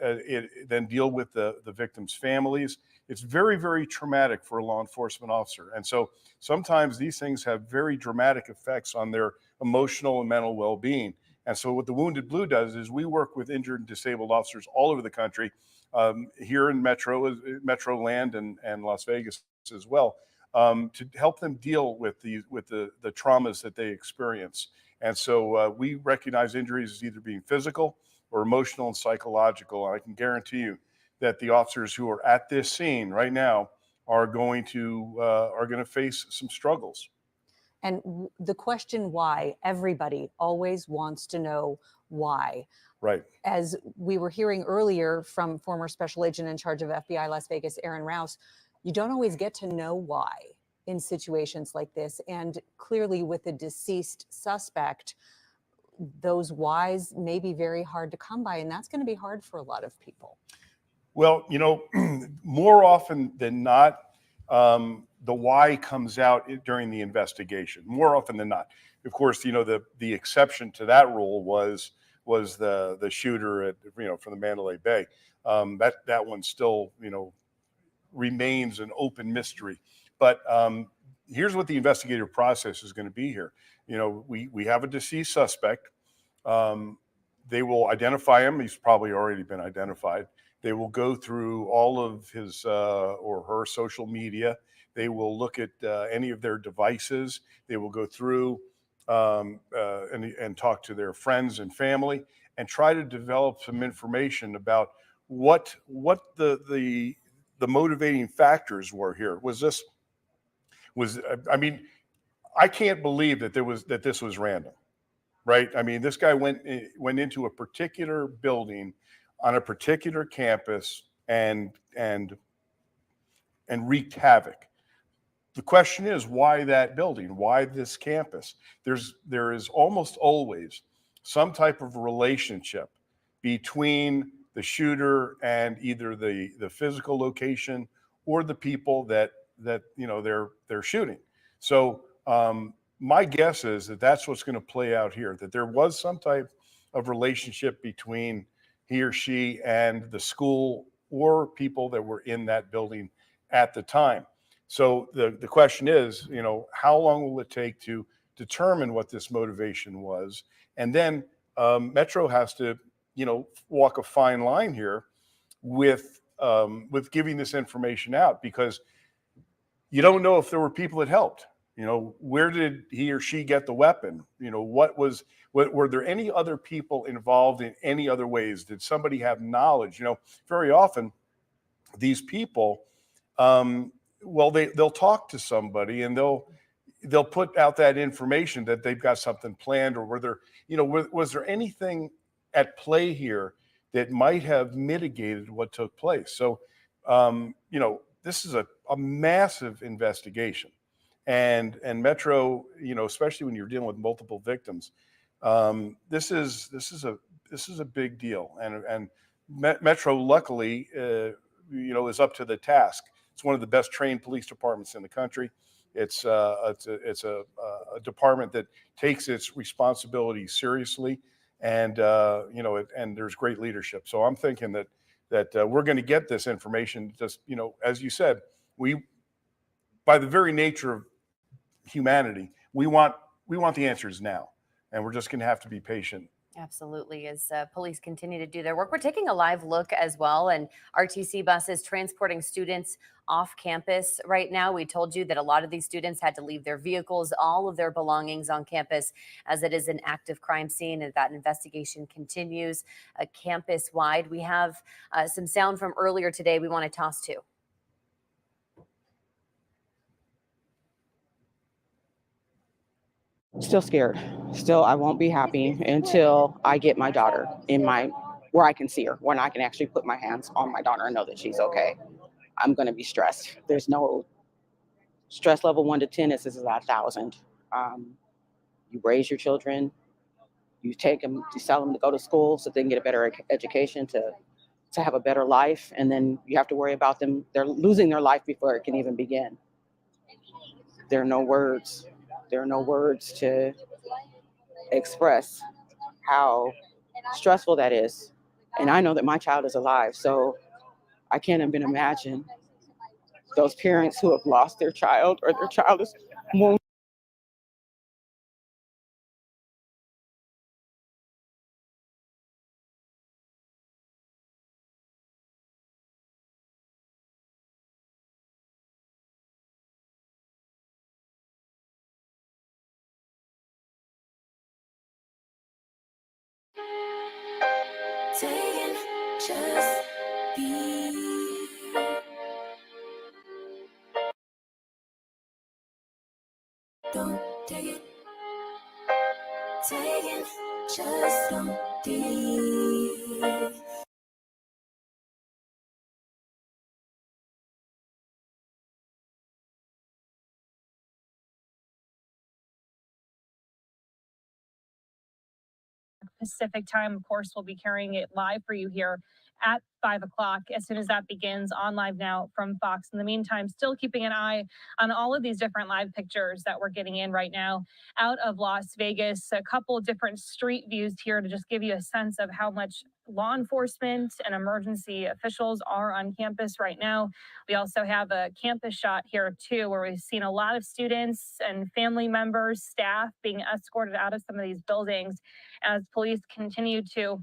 then deal with the victims' families. It's very, very traumatic for a law enforcement officer. And so sometimes these things have very dramatic effects on their emotional and mental well-being. And so what the Wounded Blue does is we work with injured and disabled officers all over the country, here in Metro Land and Las Vegas as well, to help them deal with the traumas that they experience. And so we recognize injuries as either being physical or emotional and psychological. And I can guarantee you that the officers who are at this scene right now are going to face some struggles. And the question why, everybody always wants to know why. Right. As we were hearing earlier from former special agent in charge of FBI Las Vegas, Aaron Rouse, you don't always get to know why in situations like this. And clearly with a deceased suspect, those whys may be very hard to come by, and that's going to be hard for a lot of people. Well, more often than not, the why comes out during the investigation. More often than not, of course, the exception to that rule was the shooter at from the Mandalay Bay. That one still remains an open mystery. But here's what the investigative process is going to be here. We have a deceased suspect. They will identify him. He's probably already been identified. They will go through all of his or her social media. They will look at any of their devices. They will go through and talk to their friends and family and try to develop some information about what the motivating factors were here. I can't believe that this was random, right? I mean, this guy went into a particular building on a particular campus and wreaked havoc. The question is, why that building? Why this campus? There is almost always some type of relationship between the shooter and either the physical location or the people that they're shooting. So my guess is that that's what's going to play out here, that there was some type of relationship between he or she and the school or people that were in that building at the time. So the question is, how long will it take to determine what this motivation was? And then Metro has to, walk a fine line here with giving this information out, because you don't know if there were people that helped. Where did he or she get the weapon? Were there any other people involved in any other ways? Did somebody have knowledge? Very often these people, they'll talk to somebody and they'll put out that information that they've got something planned, or was there anything at play here that might have mitigated what took place? So, this is a massive investigation, and Metro, especially when you're dealing with multiple victims, this is a big deal, and Metro luckily, is up to the task. It's one of the best trained police departments in the country. It's a department that takes its responsibilities seriously, and and there's great leadership. So I'm thinking that we're going to get this information. Just as you said, by the very nature of humanity, we want the answers now, and we're just going to have to be patient. Absolutely. As police continue to do their work, we're taking a live look as well. And RTC buses transporting students off campus right now. We told you that a lot of these students had to leave their vehicles, all of their belongings on campus, as it is an active crime scene, and that investigation continues campus wide. We have some sound from earlier today we want to toss to. Still scared. Still, I won't be happy until I get my daughter where I can see her, when I can actually put my hands on my daughter and know that she's okay. I'm going to be stressed. There's no stress level 1 to 10. This is 1,000. You raise your children, you take them, you tell them to go to school so they can get a better education, to have a better life, and then you have to worry about them. They're losing their life before it can even begin. There are no words. There are no words to express how stressful that is. And I know that my child is alive, so I can't even imagine those parents who have lost their child, or their child is wounded. Taking just be. Don't take it. Taking just don't be. Pacific time. Of course, we'll be carrying it live for you here at 5 o'clock as soon as that begins on Live Now from Fox. In the meantime, still keeping an eye on all of these different live pictures that we're getting in right now out of Las Vegas. A couple different street views here to just give you a sense of how much law enforcement and emergency officials are on campus right now. We also have a campus shot here too, where we've seen a lot of students and family members, staff being escorted out of some of these buildings as police continue to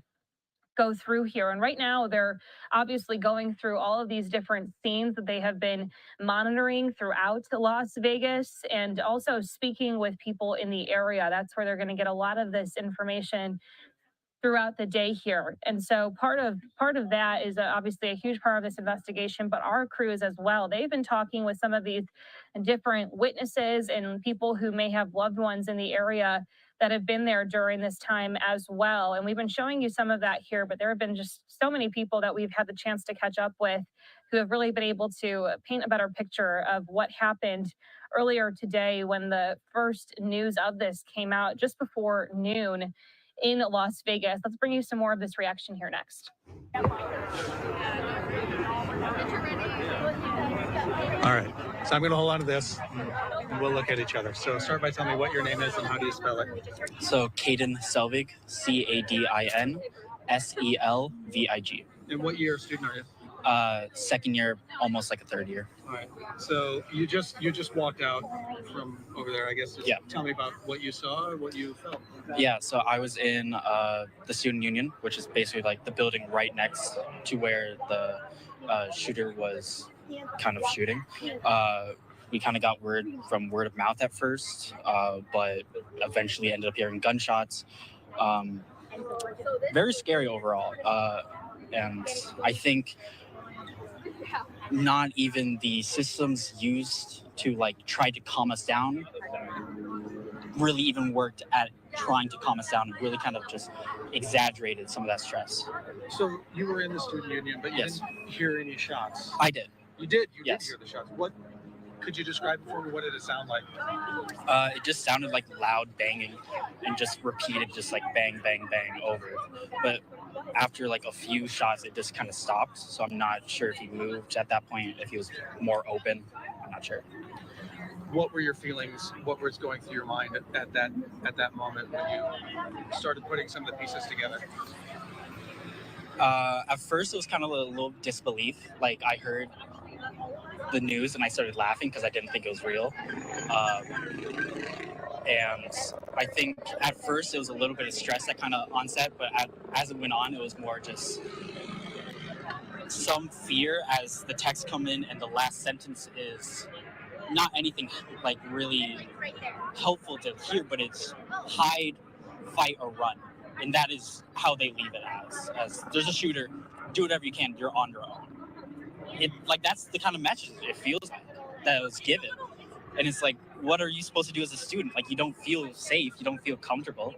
go through here. And right now they're obviously going through all of these different scenes that they have been monitoring throughout Las Vegas, and also speaking with people in the area. That's where they're going to get a lot of this information throughout the day here. And so part of that is obviously a huge part of this investigation, but our crews as well. They've been talking with some of these different witnesses and people who may have loved ones in the area that have been there during this time as well. And we've been showing you some of that here, but there have been just so many people that we've had the chance to catch up with who have really been able to paint a better picture of what happened earlier today when the first news of this came out just before noon in Las Vegas. Let's bring you some more of this reaction here next. All right, so I'm going to hold on to this and we'll look at each other. So start by telling me what your name is and how do you spell it? So Caden Selvig, Cadin Selvig. And what year student are you? Second year, almost like a third year. All right, so you just walked out from over there, I guess. Just Yeah. Tell me about what you saw or what you felt. Yeah, so I was in the student union, which is basically like the building right next to where the shooter was kind of shooting. We kind of got word of mouth at first, but eventually ended up hearing gunshots. Very scary overall. And I think not even the systems used to like try to calm us down really even worked at trying to calm us down, and really kind of just exaggerated some of that stress. So you were in the student union, but you Yes. didn't hear any shots. I did. You did? You Yes. did hear the shots. What could you describe it for me? What did it sound like? It just sounded like loud banging and just repeated, just like bang, bang, bang over. But after like a few shots, it just kind of stopped. So I'm not sure if he moved at that point, if he was more open. I'm not sure. What were your feelings? What was going through your mind at that moment when you started putting some of the pieces together? At first, it was kind of a little disbelief. Like I heard the news and I started laughing because I didn't think it was real. And I think at first it was a little bit of stress that kind of onset, but as it went on, it was more just some fear as the text come in and the last sentence is not anything like really helpful to hear, but it's hide, fight, or run. And that is how they leave it as there's a shooter, do whatever you can, you're on your own. That's the kind of message it feels like that was given. And it's like, what are you supposed to do as a student? Like, you don't feel safe, you don't feel comfortable.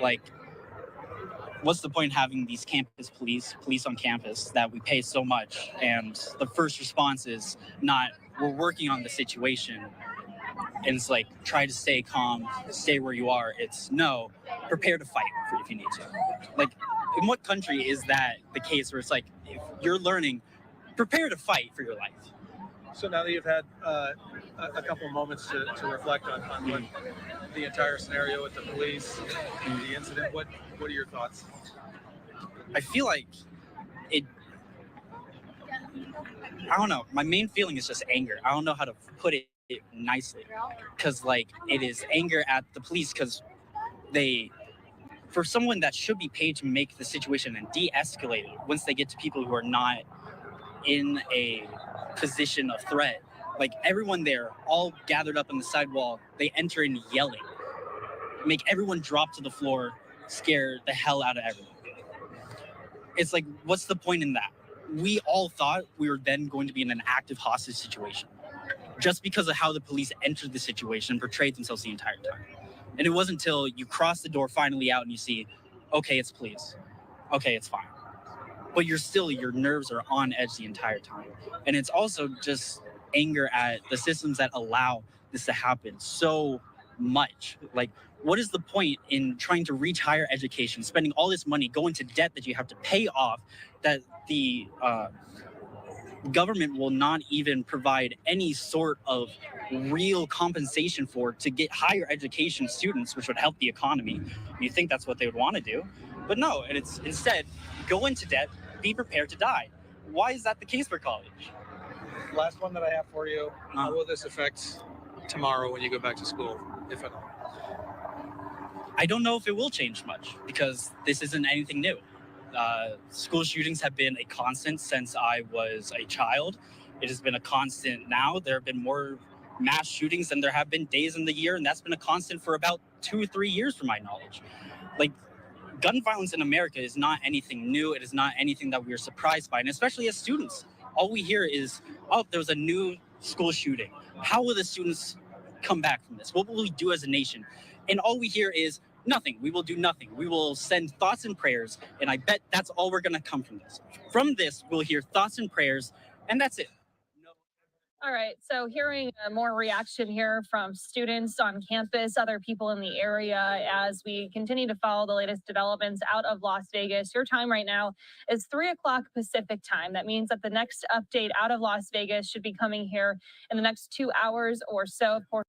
Like, what's the point in having these campus police on campus that we pay so much, and the first response is not, we're working on the situation, and it's like, try to stay calm, stay where you are. It's no, prepare to fight if you need to. Like, in what country is that the case where it's like, if you're learning, prepare to fight for your life? So now that you've had a couple of moments to reflect on what the entire scenario with the police, the incident, what are your thoughts? I feel like I don't know. My main feeling is just anger. I don't know how to put it nicely, because like it is anger at the police, because for someone that should be paid to make the situation and de-escalate it once they get to people who are not in a position of threat. Like everyone there, all gathered up on the sidewall, they enter in yelling, make everyone drop to the floor, scare the hell out of everyone. It's like, what's the point in that? We all thought we were then going to be in an active hostage situation just because of how the police entered the situation and portrayed themselves the entire time. And it wasn't until you cross the door finally out and you see, okay, it's police. Okay, it's fine. But your nerves are on edge the entire time. And it's also just anger at the systems that allow this to happen so much. Like, what is the point in trying to reach higher education, spending all this money, go into debt that you have to pay off, that the government will not even provide any sort of real compensation for to get higher education students, which would help the economy. You think that's what they would want to do, but no, and it's instead go into debt, be prepared to die. Why is that the case for college? Last one that I have for you. How will this affect tomorrow when you go back to school, if at all? I don't know if it will change much because this isn't anything new. School shootings have been a constant since I was a child. It has been a constant now. There have been more mass shootings than there have been days in the year, and that's been a constant for about 2 or 3 years from my knowledge. Like, gun violence in America is not anything new. It is not anything that we are surprised by, and especially as students. All we hear is, oh, there was a new school shooting. How will the students come back from this? What will we do as a nation? And all we hear is, nothing. We will do nothing. We will send thoughts and prayers, and I bet that's all we're going to come from this. From this, we'll hear thoughts and prayers, and that's it. All right, so hearing more reaction here from students on campus, other people in the area, as we continue to follow the latest developments out of Las Vegas. Your time right now is 3 o'clock Pacific time. That means that the next update out of Las Vegas should be coming here in the next 2 hours or so. Of course,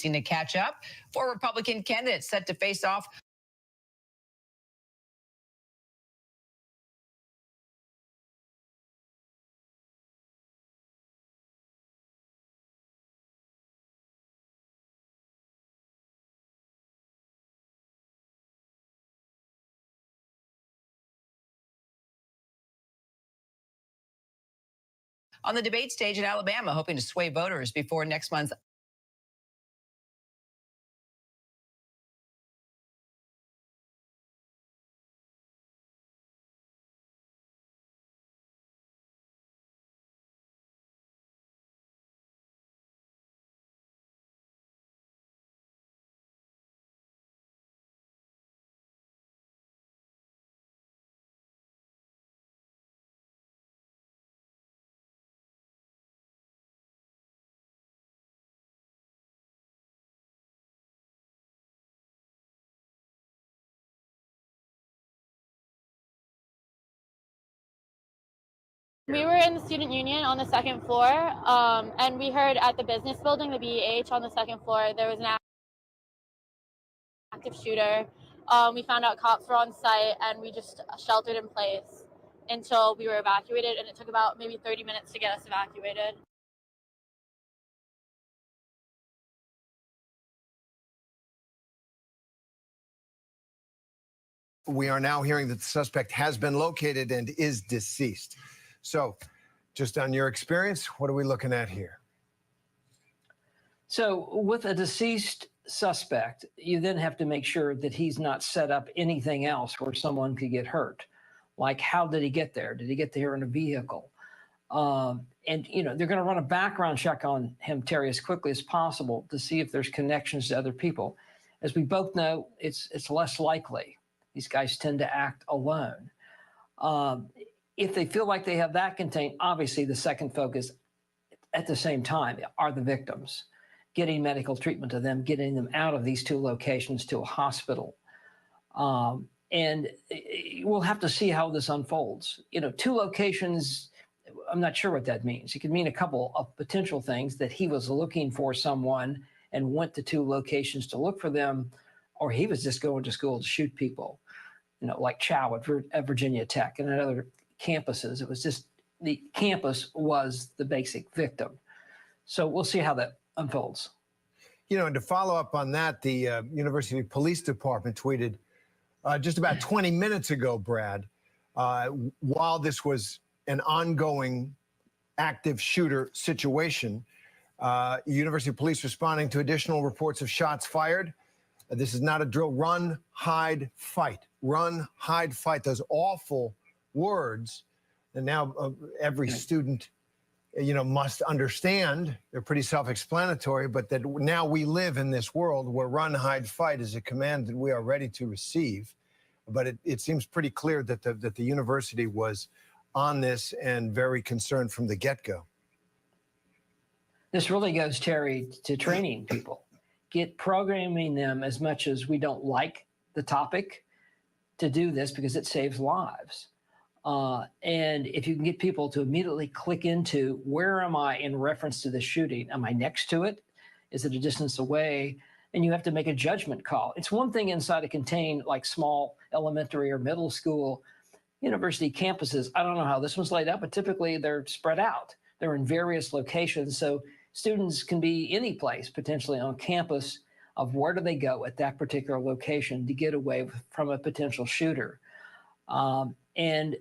to catch up. 4 Republican candidates set to face off. On the debate stage in Alabama, hoping to sway voters before next month's We were in the student union on the second floor, and we heard at the business building, the BEH on the second floor, there was an active shooter. We found out cops were on site, and we just sheltered in place until we were evacuated, and it took about maybe 30 minutes to get us evacuated. We are now hearing that the suspect has been located and is deceased. So, just on your experience, what are we looking at here? So, with a deceased suspect, you then have to make sure that he's not set up anything else where someone could get hurt. Like, how did he get there? Did he get there in a vehicle? And, you know, they're going to run a background check on him, Terry, as quickly as possible to see if there's connections to other people. As we both know, it's less likely. These guys tend to act alone. If they feel like they have that contained, obviously the second focus at the same time are the victims, getting medical treatment to them, getting them out of these two locations to a hospital. And we'll have to see how this unfolds. You know, 2 locations, I'm not sure what that means. It could mean a couple of potential things, that he was looking for someone and went to 2 locations to look for them, or he was just going to school to shoot people, you know, like Chow at Virginia Tech and at other campuses. It was just the campus was the basic victim. So we'll see how that unfolds. You know, and to follow up on that, the University Police Department tweeted just about 20 minutes ago, Brad, while this was an ongoing active shooter situation, University Police responding to additional reports of shots fired. This is not a drill. Run, hide, fight. Run, hide, fight. Those awful words. And now every student, you know, must understand. They're pretty self-explanatory, but that now we live in this world where run, hide, fight is a command that we are ready to receive. But it seems pretty clear that the university was on this and very concerned from the get-go. This really goes, Terry, to training people. Get programming them as much as we don't like the topic to do this, because it saves lives. And if you can get people to immediately click into, where am I in reference to the shooting? Am I next to it? Is it a distance away? And you have to make a judgment call. It's one thing inside a contained, like small elementary or middle school. University campuses, I don't know how this one's laid out, but typically they're spread out. They're in various locations. So students can be any place potentially on campus of where do they go at that particular location to get away from a potential shooter. And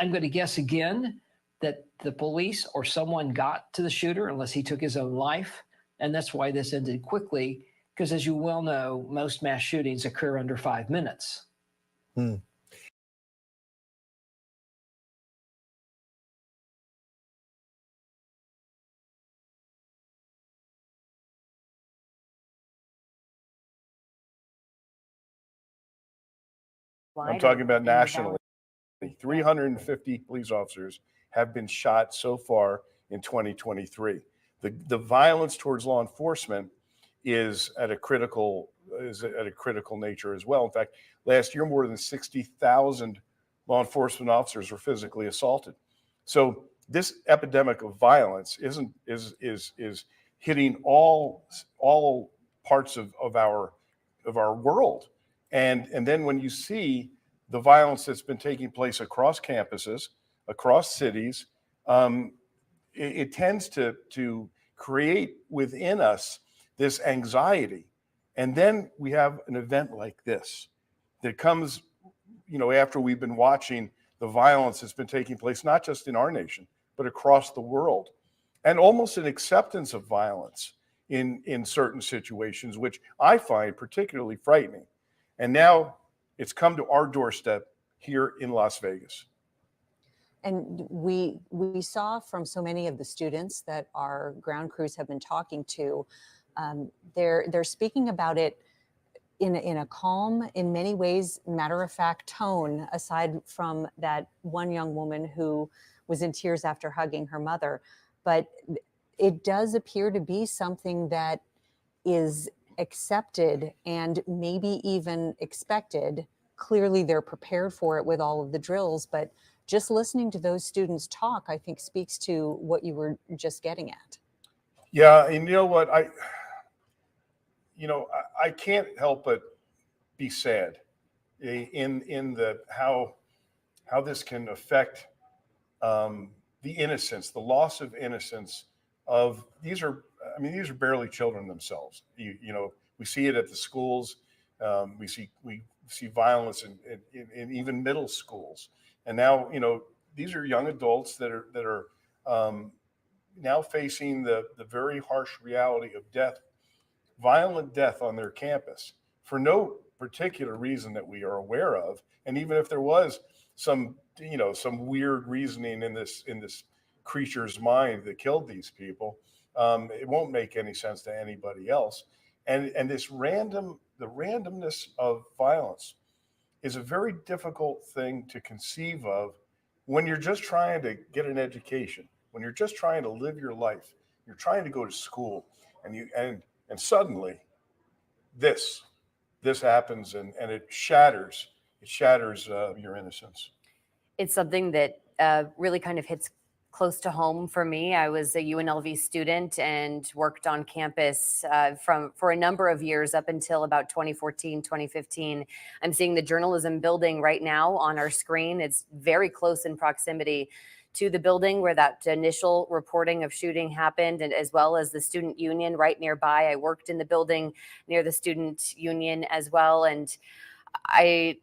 I'm going to guess again that the police or someone got to the shooter unless he took his own life. And that's why this ended quickly, because as you well know, most mass shootings occur under 5 minutes. I'm talking about nationally. 350 police officers have been shot so far in 2023. The violence towards law enforcement is at a critical nature as well. In fact, last year more than 60,000 law enforcement officers were physically assaulted. So this epidemic of violence is hitting all parts of our world. And then when you see the violence that's been taking place across campuses, across cities, it tends to create within us this anxiety. And then we have an event like this that comes, you know, after we've been watching the violence that's been taking place, not just in our nation, but across the world, and almost an acceptance of violence in certain situations, which I find particularly frightening. And now it's come to our doorstep here in Las Vegas. And we saw from so many of the students that our ground crews have been talking to, they're speaking about it in a calm, in many ways, matter-of-fact tone, aside from that one young woman who was in tears after hugging her mother. But it does appear to be something that is accepted and maybe even expected. Clearly, they're prepared for it with all of the drills, but just listening to those students talk, I think, speaks to what you were just getting at. Yeah, and you know what? I can't help but be sad in the how this can affect the innocence, the loss of innocence of these are barely children themselves. You know, we see it at the schools. We see violence in even middle schools, and now, you know, these are young adults that are now facing the very harsh reality of death, violent death on their campus for no particular reason that we are aware of. And even if there was some weird reasoning in this creature's mind that killed these people, it won't make any sense to anybody else. And the randomness of violence is a very difficult thing to conceive of when you're just trying to get an education, when you're just trying to live your life, you're trying to go to school, and suddenly this happens, and it shatters it shatters your innocence. It's something that really kind of hits close to home for me. I was a UNLV student and worked on campus for a number of years up until about 2014, 2015. I'm seeing the journalism building right now on our screen. It's very close in proximity to the building where that initial reporting of shooting happened, and as well as the student union right nearby. I worked in the building near the student union as well. And I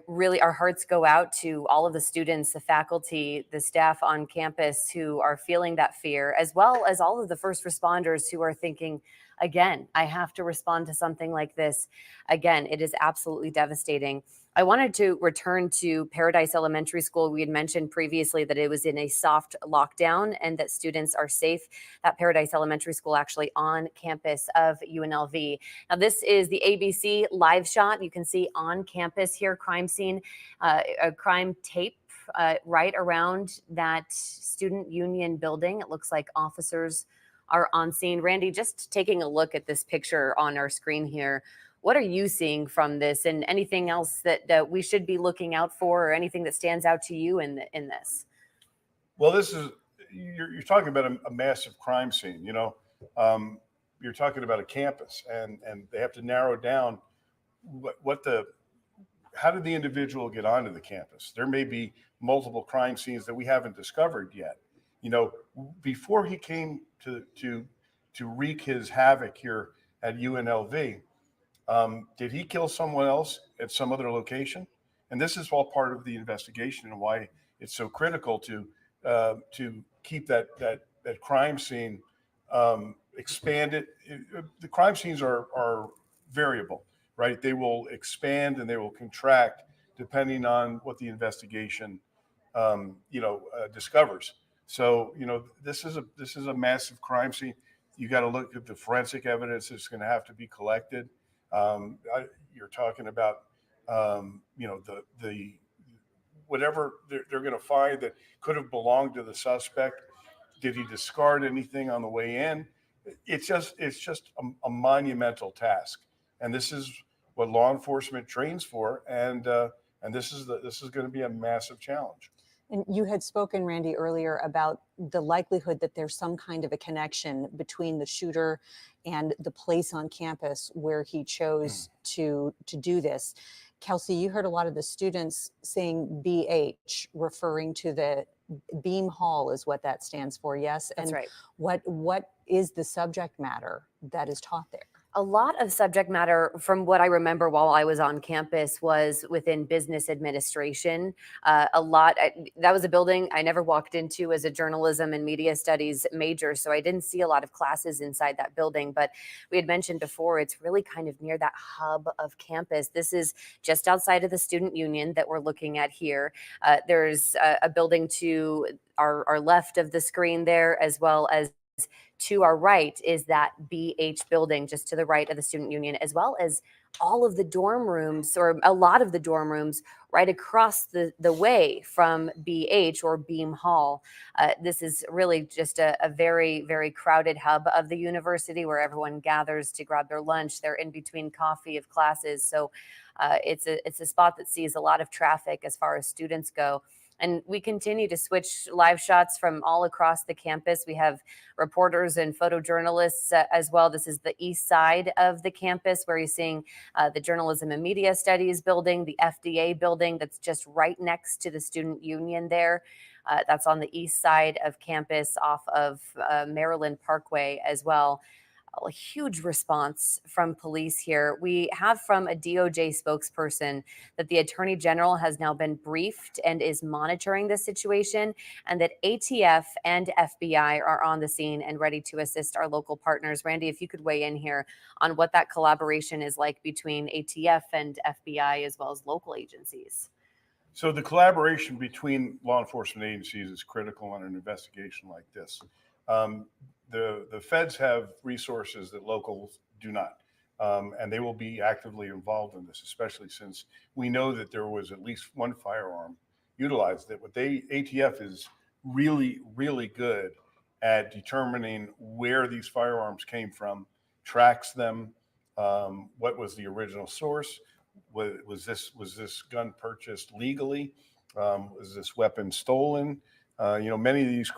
really, our hearts go out to all of the students, the faculty, the staff on campus who are feeling that fear, as well as all of the first responders who are thinking, again, I have to respond to something like this. Again, it is absolutely devastating. I wanted to return to Paradise Elementary School. We had mentioned previously that it was in a soft lockdown and that students are safe at Paradise Elementary School, actually on campus of UNLV. Now, this is the ABC live shot. You can see on campus here, crime scene, a crime tape right around that student union building. It looks like officers are on scene. Randy, just taking a look at this picture on our screen here, what are you seeing from this, and anything else that we should be looking out for, or anything that stands out to you in this? Well, this is, you're talking about a massive crime scene. You know, you're talking about a campus, and they have to narrow down how did the individual get onto the campus? There may be multiple crime scenes that we haven't discovered yet. You know, before he came to wreak his havoc here at UNLV, did he kill someone else at some other location? And this is all part of the investigation and why it's so critical to keep that crime scene expanded. The crime scenes are variable, right? They will expand and they will contract depending on what the investigation discovers. So, you know, this is a massive crime scene. You got to look at the forensic evidence that's going to have to be collected. You're talking about, the whatever they're going to find that could have belonged to the suspect. Did he discard anything on the way in? It's just a monumental task, and this is what law enforcement trains for. And this is going to be a massive challenge. And you had spoken, Randy, earlier about the likelihood that there's some kind of a connection between the shooter and the place on campus where he chose to do this. Kelsey, you heard a lot of the students saying BH, referring to the Beam Hall is what that stands for, yes? That's right. What is the subject matter that is taught there? A lot of subject matter, from what I remember while I was on campus, was within business administration. That was a building I never walked into as a journalism and media studies major, so I didn't see a lot of classes inside that building. But we had mentioned before, it's really kind of near that hub of campus. This is just outside of the student union that we're looking at here. There's a building to our left of the screen there, as well as to our right is that BH building just to the right of the student union, as well as all of the dorm rooms, or a lot of the dorm rooms right across the way from BH, or Beam Hall. This is really just a very, very crowded hub of the university where everyone gathers to grab their lunch. They're in between coffee of classes. So it's a spot that sees a lot of traffic as far as students go. And we continue to switch live shots from all across the campus. We have reporters and photojournalists as well. This is the east side of the campus where you're seeing the Journalism and Media Studies building, the FDA building that's just right next to the student union there. That's on the east side of campus off of Maryland Parkway as well. A huge response from police here. We have from a DOJ spokesperson that the Attorney General has now been briefed and is monitoring the situation, and that ATF and FBI are on the scene and ready to assist our local partners. Randy, if you could weigh in here on what that collaboration is like between ATF and FBI as well as local agencies. So the collaboration between law enforcement agencies is critical in an investigation like this. The feds have resources that locals do not, and they will be actively involved in this, especially since we know that there was at least one firearm utilized. That ATF is really, really good at determining where these firearms came from, tracks them, what was the original source, Was this gun purchased legally? Was this weapon stolen? Many of these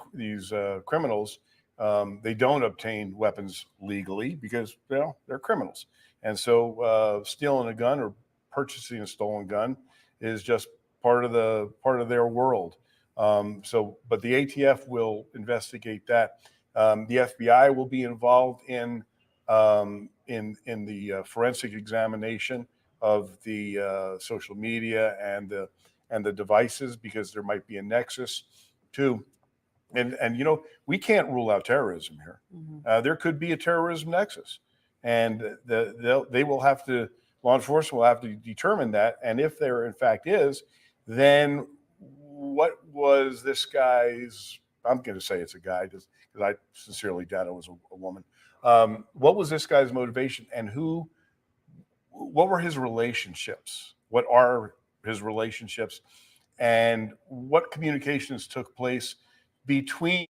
criminals, they don't obtain weapons legally because they're criminals, and so stealing a gun or purchasing a stolen gun is just part of their world. But the ATF will investigate that. The FBI will be involved in the forensic examination of the social media and the devices, because there might be a nexus too. And we can't rule out terrorism here. There could be a terrorism nexus, and law enforcement will have to determine that. And if there in fact is, then what was this guy's? I'm going to say it's a guy, just because I sincerely doubt it was a woman. What was this guy's motivation, and what were his relationships? What are his relationships, and what communications took place between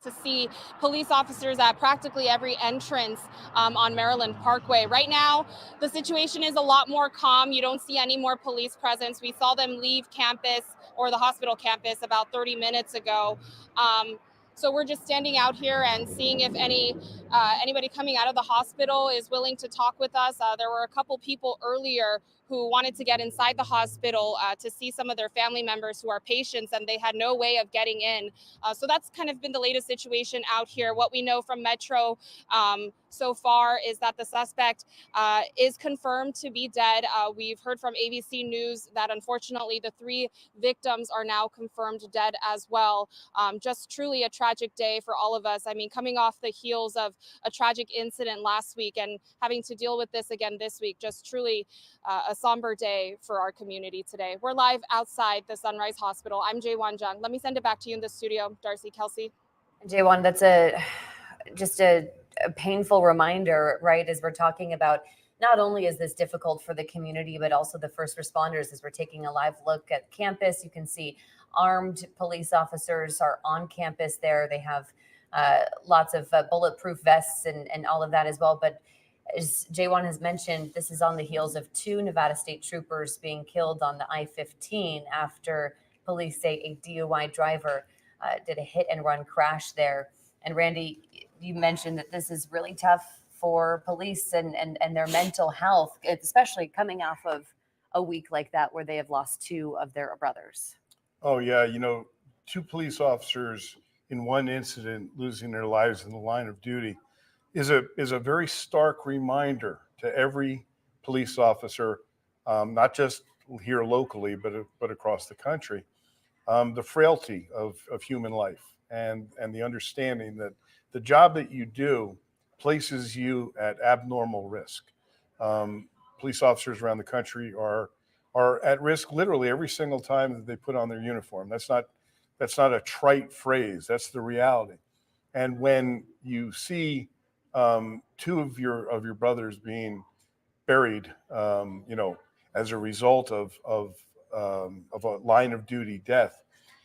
to see police officers at practically every entrance on Maryland Parkway. Right now, the situation is a lot more calm. You don't see any more police presence. We saw them leave campus, or the hospital campus, about 30 minutes ago. So we're just standing out here and seeing if anybody coming out of the hospital is willing to talk with us. There were a couple people earlier who wanted to get inside the hospital to see some of their family members who are patients, and they had no way of getting in. So that's kind of been the latest situation out here. What we know from Metro so far is that the suspect is confirmed to be dead. We've heard from ABC News that unfortunately the 3 victims are now confirmed dead as well. Just truly a tragic day for all of us. I mean, coming off the heels of a tragic incident last week and having to deal with this again this week, just truly a somber day for our community today. We're live outside the Sunrise Hospital. I'm Jaewon Jung. Let me send it back to you in the studio, Darcy, Kelsey. Jaewon, that's just a painful reminder, right? As we're talking about, not only is this difficult for the community, but also the first responders. As we're taking a live look at campus, you can see armed police officers are on campus there. They have lots of bulletproof vests and all of that as well. But as Jaewon has mentioned, this is on the heels of 2 Nevada State troopers being killed on the I-15 after police say a DUI driver did a hit and run crash there. And Randy, you mentioned that this is really tough for police and their mental health, especially coming off of a week like that where they have lost 2 of their brothers. Oh yeah, 2 police officers in one incident losing their lives in the line of duty is a very stark reminder to every police officer, not just here locally, but across the country, the frailty of human life, and the understanding that the job that you do places you at abnormal risk. Police officers around the country are at risk literally every single time that they put on their uniform. That's not a trite phrase. That's the reality. And when you see 2 of your brothers being buried, as a result of a line of duty death,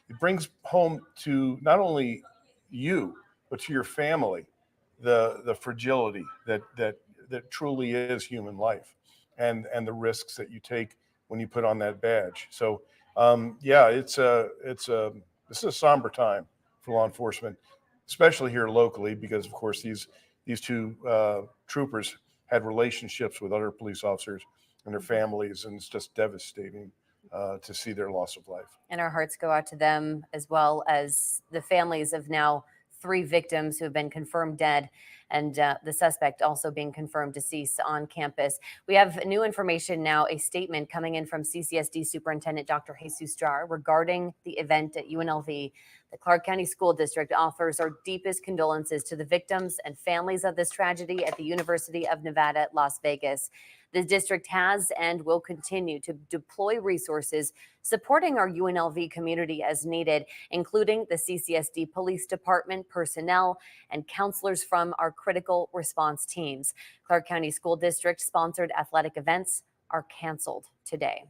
it brings home to not only you but to your family the fragility that truly is human life, and the risks that you take when you put on that badge. So this is a somber time for law enforcement, especially here locally, because of course these 2 troopers had relationships with other police officers and their families, and it's just devastating to see their loss of life. And our hearts go out to them, as well as the families of now 3 victims who have been confirmed dead, and the suspect also being confirmed deceased on campus. We have new information now, a statement coming in from CCSD Superintendent Dr. Jesus Jar regarding the event at UNLV. The Clark County School District offers our deepest condolences to the victims and families of this tragedy at the University of Nevada, Las Vegas. The district has and will continue to deploy resources supporting our UNLV community as needed, including the CCSD Police Department personnel and counselors from our critical response teams. Clark County School District sponsored athletic events are canceled today.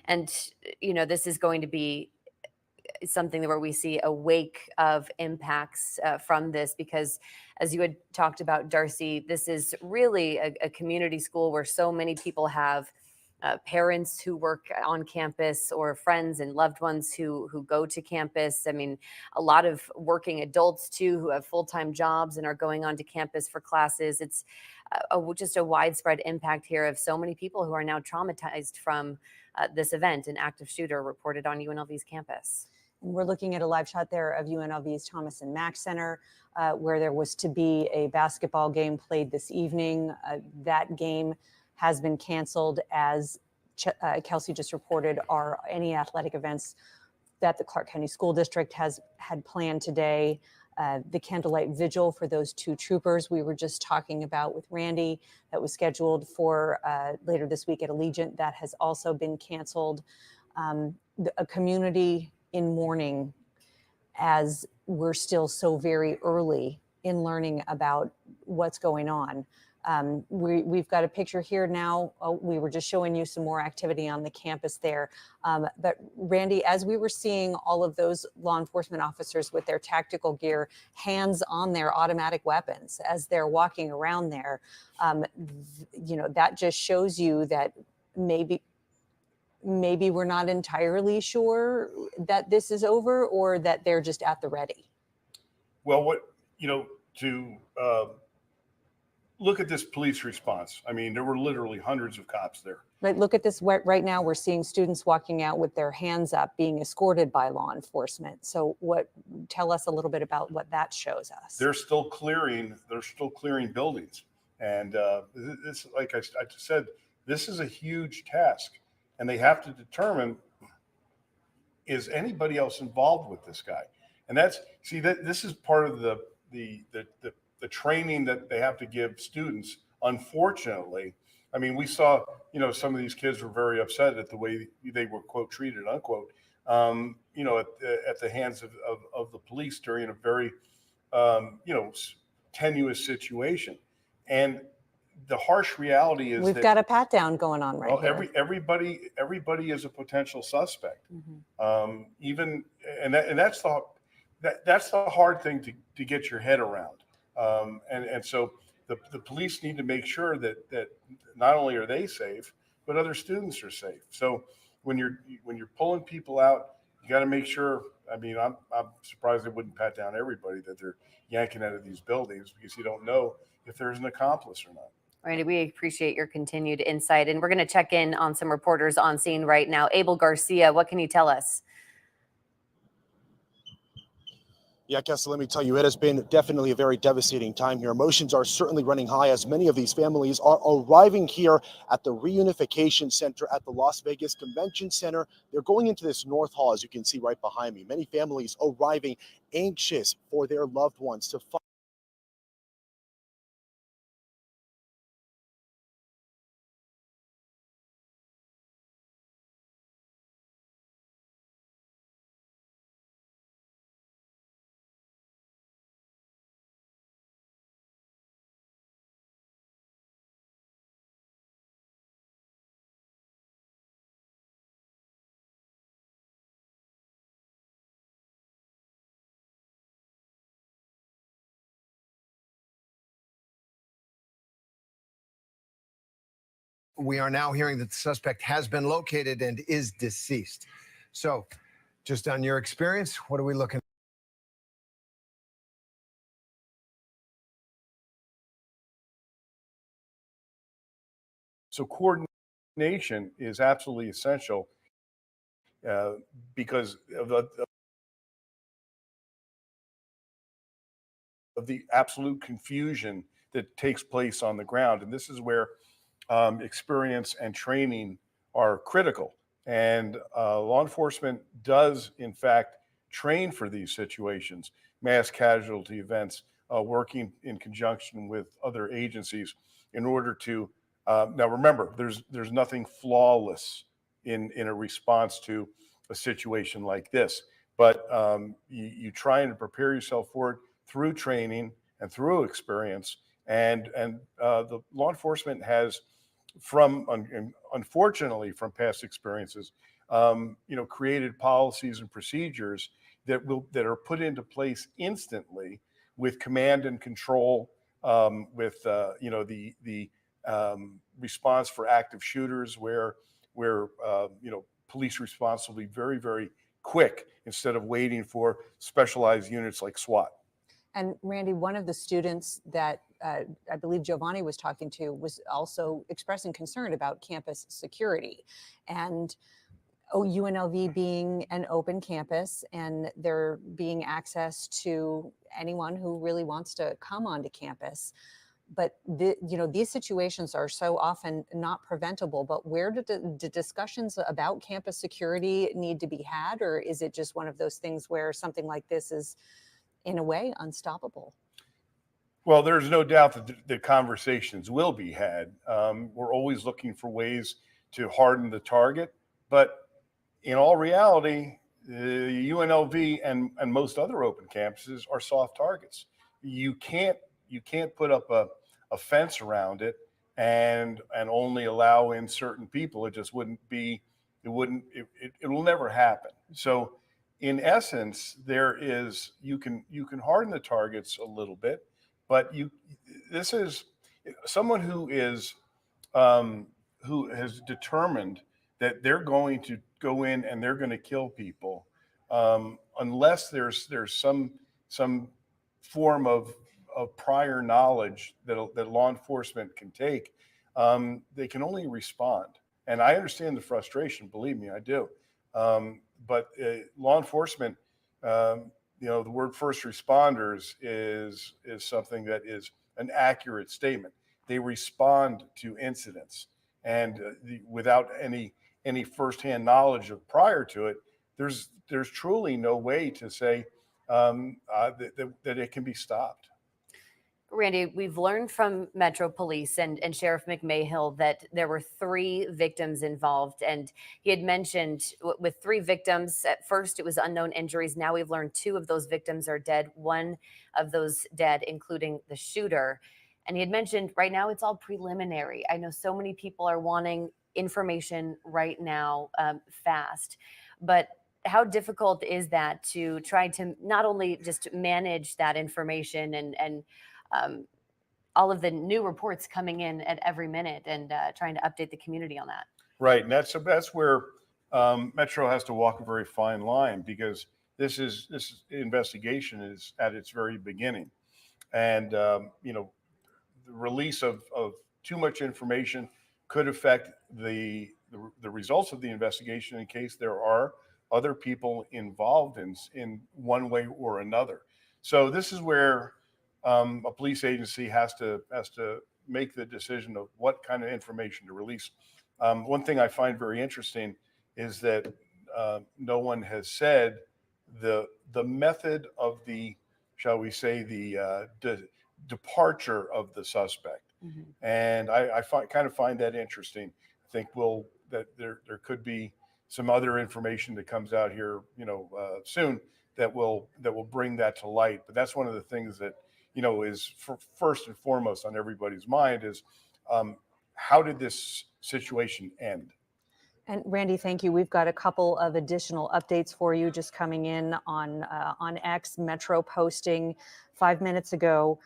And, you know, this is going to be something where we see a wake of impacts from this, because as you had talked about, Darcy, this is really a community school where so many people have parents who work on campus or friends and loved ones who go to campus. I mean, a lot of working adults too who have full-time jobs and are going onto campus for classes. It's just a widespread impact here of so many people who are now traumatized from this event. An active shooter reported on UNLV's campus. And we're looking at a live shot there of UNLV's Thomas and Mack Center, where there was to be a basketball game played this evening. That game has been canceled, as Kelsey just reported, are any athletic events that the Clark County School District had planned today. The candlelight vigil for those 2 troopers we were just talking about with Randy that was scheduled for later this week at Allegiant, that has also been canceled. A community in mourning, as we're still so very early in learning about what's going on. We've got a picture here now. We were just showing you some more activity on the campus there. But Randy, as we were seeing all of those law enforcement officers with their tactical gear, hands on their automatic weapons as they're walking around there, you know, that just shows you that maybe we're not entirely sure that this is over, or that they're just at the ready. Well, to look at this police response. I mean, there were literally hundreds of cops there. Right, look at this right now. We're seeing students walking out with their hands up, being escorted by law enforcement. So tell us a little bit about what that shows us. They're still clearing buildings. And this, like I just said, this is a huge task. And they have to determine, is anybody else involved with this guy? And this is part of the training that they have to give students. Unfortunately, I mean, we saw, some of these kids were very upset at the way they were, quote, treated, unquote, at the hands of the police during a very, tenuous situation. And the harsh reality is we've got a pat down going on right here. Everybody is a potential suspect. Mm-hmm. That's the hard thing to get your head around. And so the police need to make sure that not only are they safe, but other students are safe. So when you're pulling people out, you got to make sure. I mean, I'm surprised they wouldn't pat down everybody that they're yanking out of these buildings, because you don't know if there's an accomplice or not. Randy, we appreciate your continued insight, and we're going to check in on some reporters on scene right now. Abel Garcia, what can you tell us? Yeah, Kessel, let me tell you, it has been definitely a very devastating time here. Emotions are certainly running high as many of these families are arriving here at the Reunification Center at the Las Vegas Convention Center. They're going into this North Hall, as you can see right behind me. Many families arriving anxious for their loved ones to find. We are now hearing that the suspect has been located and is deceased. So, just on your experience, what are we looking at? So coordination is absolutely essential because of absolute confusion that takes place on the ground. And this is where experience and training are critical. And law enforcement does, in fact, train for these situations, mass casualty events, working in conjunction with other agencies in order to, now remember, there's nothing flawless in a response to a situation like this, but you try and prepare yourself for it through training and through experience. And the law enforcement has, unfortunately, from past experiences, created policies and procedures that are put into place instantly with command and control, with the response for active shooters, where police response will be very, very quick instead of waiting for specialized units like SWAT. And Randy, one of the students that I believe Giovanni was talking to was also expressing concern about campus security, and UNLV being an open campus and there being access to anyone who really wants to come onto campus. But these situations are so often not preventable. But where do the discussions about campus security need to be had, or is it just one of those things where something like this is, in a way, unstoppable? Well, there's no doubt that the conversations will be had. We're always looking for ways to harden the target, but in all reality, UNLV and most other open campuses are soft targets. You can't put up a fence around it and only allow in certain people. It just wouldn't be. It will never happen. So, in essence, you can harden the targets a little bit, but this is someone who has determined that they're going to go in and they're going to kill people, unless there's some form of prior knowledge that law enforcement can take. They can only respond, and I understand the frustration. Believe me, I do. But law enforcement, the word first responders is something that is an accurate statement. They respond to incidents, and without any firsthand knowledge of prior to it, there's truly no way to say that it can be stopped. Randy, we've learned from Metro Police and Sheriff McMahill that there were 3 victims involved. And he had mentioned with 3 victims, at first it was unknown injuries. Now we've learned 2 of those victims are dead. 1 of those dead, including the shooter. And he had mentioned right now it's all preliminary. I know so many people are wanting information right now, fast. But how difficult is that to try to not only just manage that information and all of the new reports coming in at every minute and trying to update the community on that? Right, and that's where Metro has to walk a very fine line, because this investigation is at its very beginning, and the release of too much information could affect the results of the investigation in case there are other people involved in one way or another. So this is where a police agency has to make the decision of what kind of information to release. One thing I find very interesting is that no one has said the method of the, shall we say, the departure of the suspect. Mm-hmm. And I kind of find that interesting. I think that there could be some other information that comes out here, soon that will bring that to light. But that's one of the things that is first and foremost on everybody's mind is how did this situation end? And Randy, thank you. We've got a couple of additional updates for you just coming in on X. Metro posting 5 minutes ago.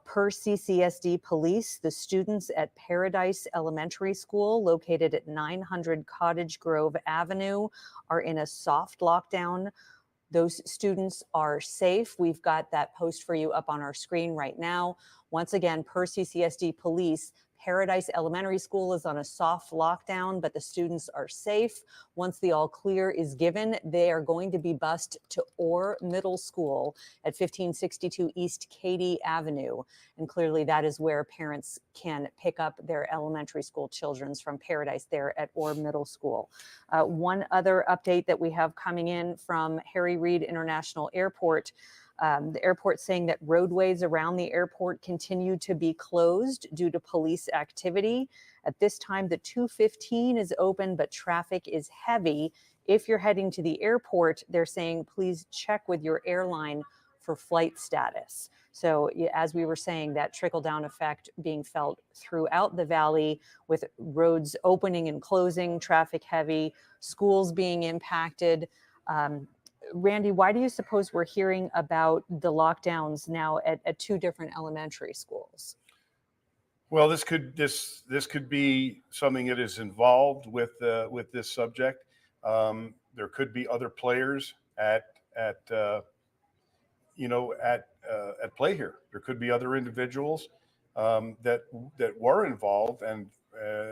Per CCSD police, the students at Paradise Elementary School, located at 900 Cottage Grove Avenue, are in a soft lockdown. Those students are safe. We've got that post for you up on our screen right now. Once again, per CCSD police, Paradise Elementary School is on a soft lockdown, but the students are safe. Once the all clear is given, they are going to be bused to Orr Middle School at 1562 East Katy Avenue. And clearly that is where parents can pick up their elementary school children from Paradise there at Orr Middle School. One other update that we have coming in from Harry Reid International Airport. The airport saying that roadways around the airport continue to be closed due to police activity. At this time, the 215 is open, but traffic is heavy. If you're heading to the airport, they're saying please check with your airline for flight status. So as we were saying, that trickle-down effect being felt throughout the valley with roads opening and closing, traffic heavy, schools being impacted. Randy, why do you suppose we're hearing about the lockdowns now at two different elementary schools? Well, this could be something that is involved with this subject. There could be other players at play here. There could be other individuals that were involved, and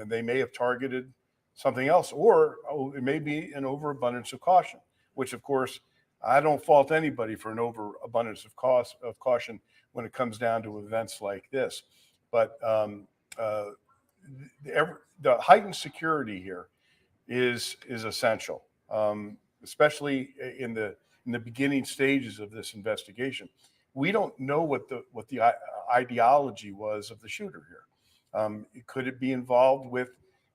they may have targeted something else, or it may be an overabundance of caution. Which, of course, I don't fault anybody for an overabundance of caution when it comes down to events like this. But the heightened security here is essential, especially in the beginning stages of this investigation. We don't know what the ideology was of the shooter here. Could it be involved with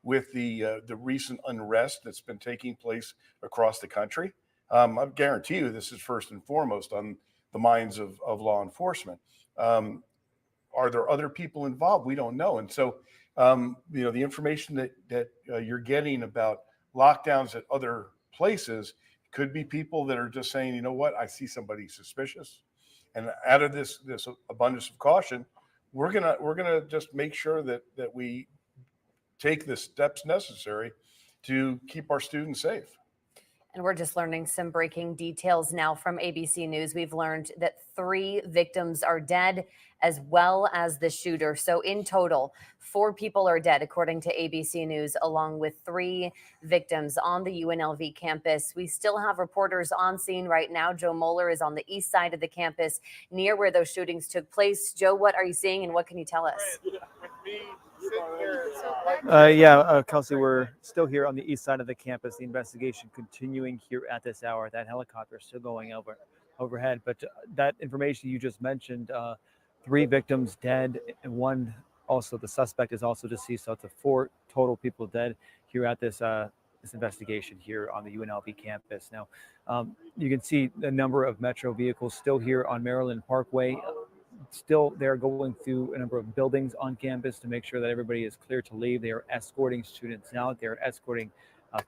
the recent unrest that's been taking place across the country? I guarantee you this is first and foremost on the minds of law enforcement. Are there other people involved? We don't know. And so, the information that you're getting about lockdowns at other places could be people that are just saying, you know what, I see somebody suspicious. And out of this abundance of caution, we're gonna just make sure that we take the steps necessary to keep our students safe. And we're just learning some breaking details now from ABC News. We've learned that 3 victims are dead, as well as the shooter. So in total, 4 people are dead, according to ABC News, along with 3 victims on the UNLV campus. We still have reporters on scene right now. Joe Moeller is on the east side of the campus, near where those shootings took place. Joe, what are you seeing, and what can you tell us? Kelsey, we're still here on the east side of the campus. The investigation continuing here at this hour. That helicopter is still going overhead. But that information you just mentioned, 3 victims dead, and 1 also, the suspect is also deceased. So it's 4 total people dead here at this investigation here on the UNLV campus. Now, you can see the number of Metro vehicles still here on Maryland Parkway. Still, they're going through a number of buildings on campus to make sure that everybody is clear to leave. They are escorting students out. They're escorting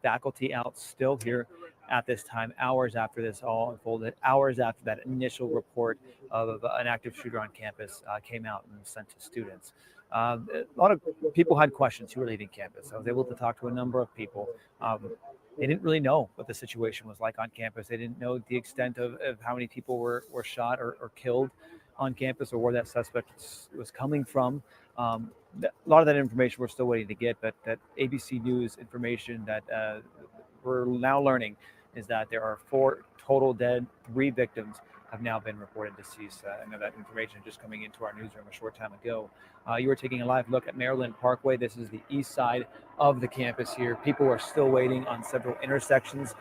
faculty out still here at this time, hours after this all unfolded, hours after that initial report of an active shooter on campus came out and was sent to students. A lot of people had questions who were leaving campus. I was able to talk to a number of people. They didn't really know what the situation was like on campus. They didn't know the extent of how many people were shot or killed on campus, or where that suspect was coming from. A lot of that information we're still waiting to get, but that ABC News information that we're now learning is that there are 4 total dead, 3 victims have now been reported deceased. I know that information just coming into our newsroom a short time ago. You were taking a live look at Maryland Parkway. This is the east side of the campus here. People are still waiting on several intersections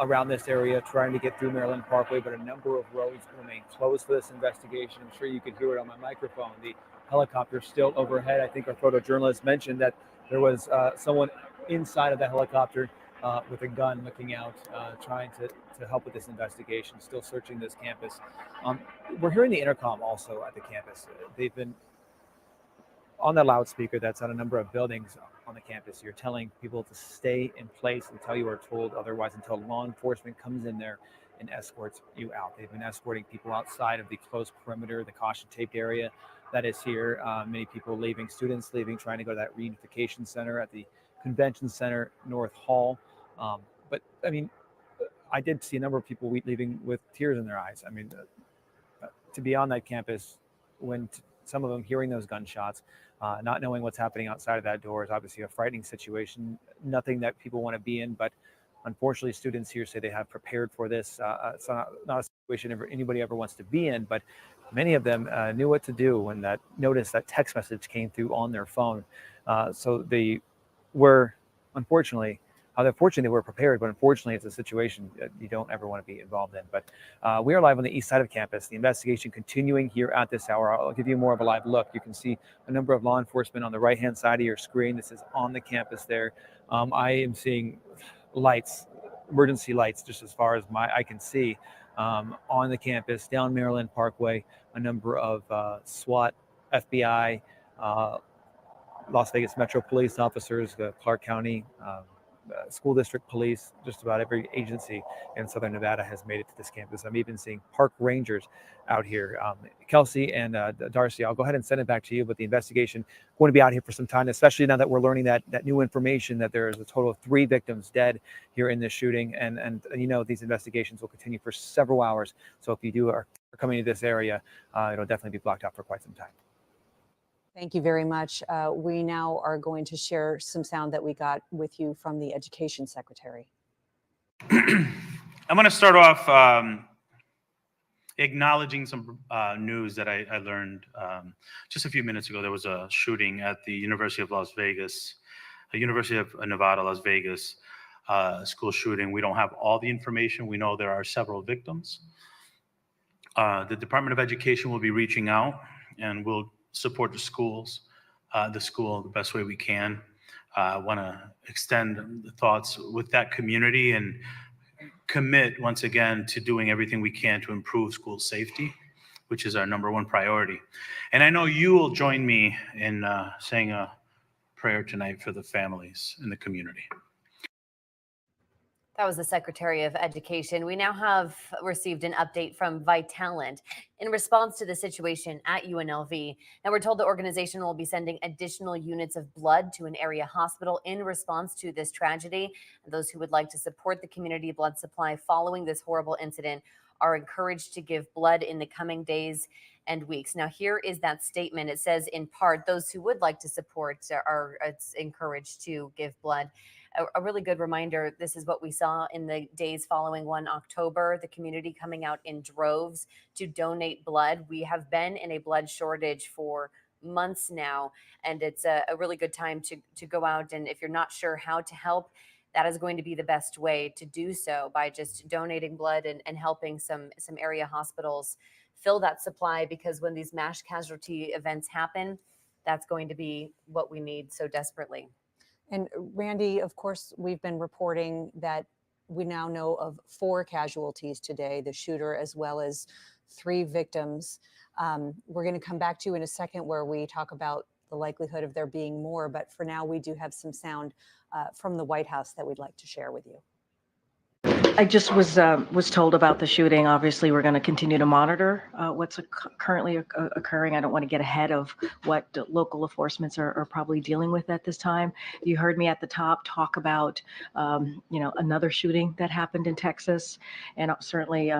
around this area, trying to get through Maryland Parkway, but a number of roads remain closed for this investigation. I'm sure you can hear it on my microphone. The helicopter still overhead. I think our photojournalist mentioned that there was someone inside of the helicopter with a gun looking out, trying to help with this investigation, still searching this campus. We're hearing the intercom also at the campus. They've been on the loudspeaker that's on a number of buildings on the campus. You're telling people to stay in place until you are told otherwise, until law enforcement comes in there and escorts you out. They've been escorting people outside of the closed perimeter, the caution taped area that is here. Many people leaving, students leaving, trying to go to that reunification center at the Convention Center North Hall. But I mean, I did see a number of people leaving with tears in their eyes. I mean, to be on that campus when some of them hearing those gunshots, Not knowing what's happening outside of that door is obviously a frightening situation, nothing that people want to be in, but unfortunately students here say they have prepared for this. It's not a situation anybody ever wants to be in, but many of them knew what to do when that text message came through on their phone. So they were, unfortunately, fortunately they were prepared, but unfortunately it's a situation that you don't ever want to be involved in. But we are live on the east side of campus. The investigation continuing here at this hour. I'll give you more of a live look. You can see a number of law enforcement on the right-hand side of your screen. This is on the campus there. I am seeing lights, emergency lights, just as far as I can see on the campus, down Maryland Parkway, a number of SWAT, FBI, Las Vegas Metro Police officers, Clark County School District Police, just about every agency in Southern Nevada has made it to this campus. I'm even seeing park rangers out here. Kelsey and Darcy, I'll go ahead and send it back to you, but the investigation going to be out here for some time, especially now that we're learning that new information that there is a total of 3 victims dead here in this shooting. And you know, these investigations will continue for several hours. So if you are coming to this area, it'll definitely be blocked out for quite some time. Thank you very much. We now are going to share some sound that we got with you from the Education Secretary. I'm going to start off acknowledging some news that I learned just a few minutes ago. There was a shooting at the University of Las Vegas, University of Nevada, Las Vegas school shooting. We don't have all the information. We know there are several victims. The Department of Education will be reaching out and will support the school the best way we can. I want to extend the thoughts with that community and commit once again to doing everything we can to improve school safety, which is our #1 priority. And I know you will join me in saying a prayer tonight for the families in the community. That was the Secretary of Education. We now have received an update from Vitalant in response to the situation at UNLV. Now we're told the organization will be sending additional units of blood to an area hospital in response to this tragedy. And those who would like to support the community blood supply following this horrible incident are encouraged to give blood in the coming days and weeks. Now here is that statement. It says, in part, those who would like to support are encouraged to give blood. A really good reminder, this is what we saw in the days following 1 October, the community coming out in droves to donate blood. We have been in a blood shortage for months now, and it's a really good time to go out. And if you're not sure how to help, that is going to be the best way to do so, by just donating blood and helping some area hospitals fill that supply, because when these mass casualty events happen, that's going to be what we need so desperately. And Randy, of course, we've been reporting that we now know of 4 casualties today, the shooter as well as 3 victims. We're going to come back to you in a second where we talk about the likelihood of there being more, but for now we do have some sound from the White House that we'd like to share with you. I just was told about the shooting. Obviously, we're going to continue to monitor what's currently occurring. I don't want to get ahead of what local enforcements are probably dealing with at this time. You heard me at the top talk about, another shooting that happened in Texas, and certainly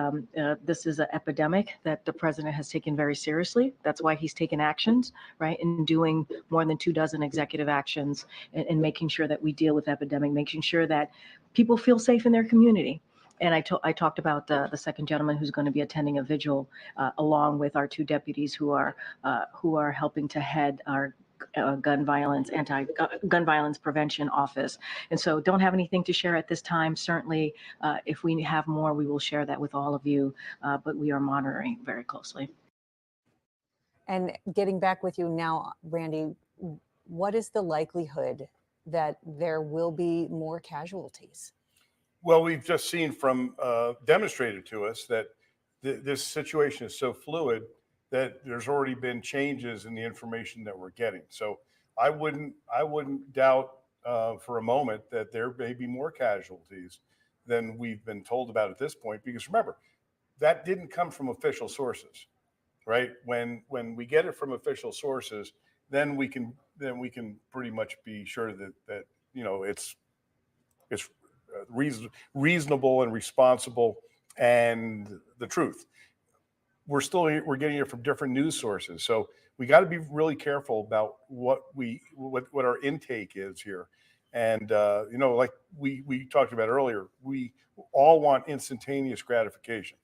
this is an epidemic that the president has taken very seriously. That's why he's taken actions, right, and doing more than 24 executive actions and making sure that we deal with the epidemic, making sure that people feel safe in their community. And I talked about the second gentleman who's going to be attending a vigil along with our 2 deputies who are helping to head our gun violence prevention office. And so don't have anything to share at this time. Certainly, if we have more, we will share that with all of you, but we are monitoring very closely. And getting back with you now, Randy, what is the likelihood that there will be more casualties? Well, we've just seen from demonstrated to us that this situation is so fluid that there's already been changes in the information that we're getting. So I wouldn't doubt for a moment that there may be more casualties than we've been told about at this point. Because remember, that didn't come from official sources, right? When we get it from official sources, then we can pretty much be sure that it's reasonable and responsible and the truth. We're getting it from different news sources. So we got to be really careful about what our intake is here. And you know, like we talked about earlier, we all want instantaneous gratification,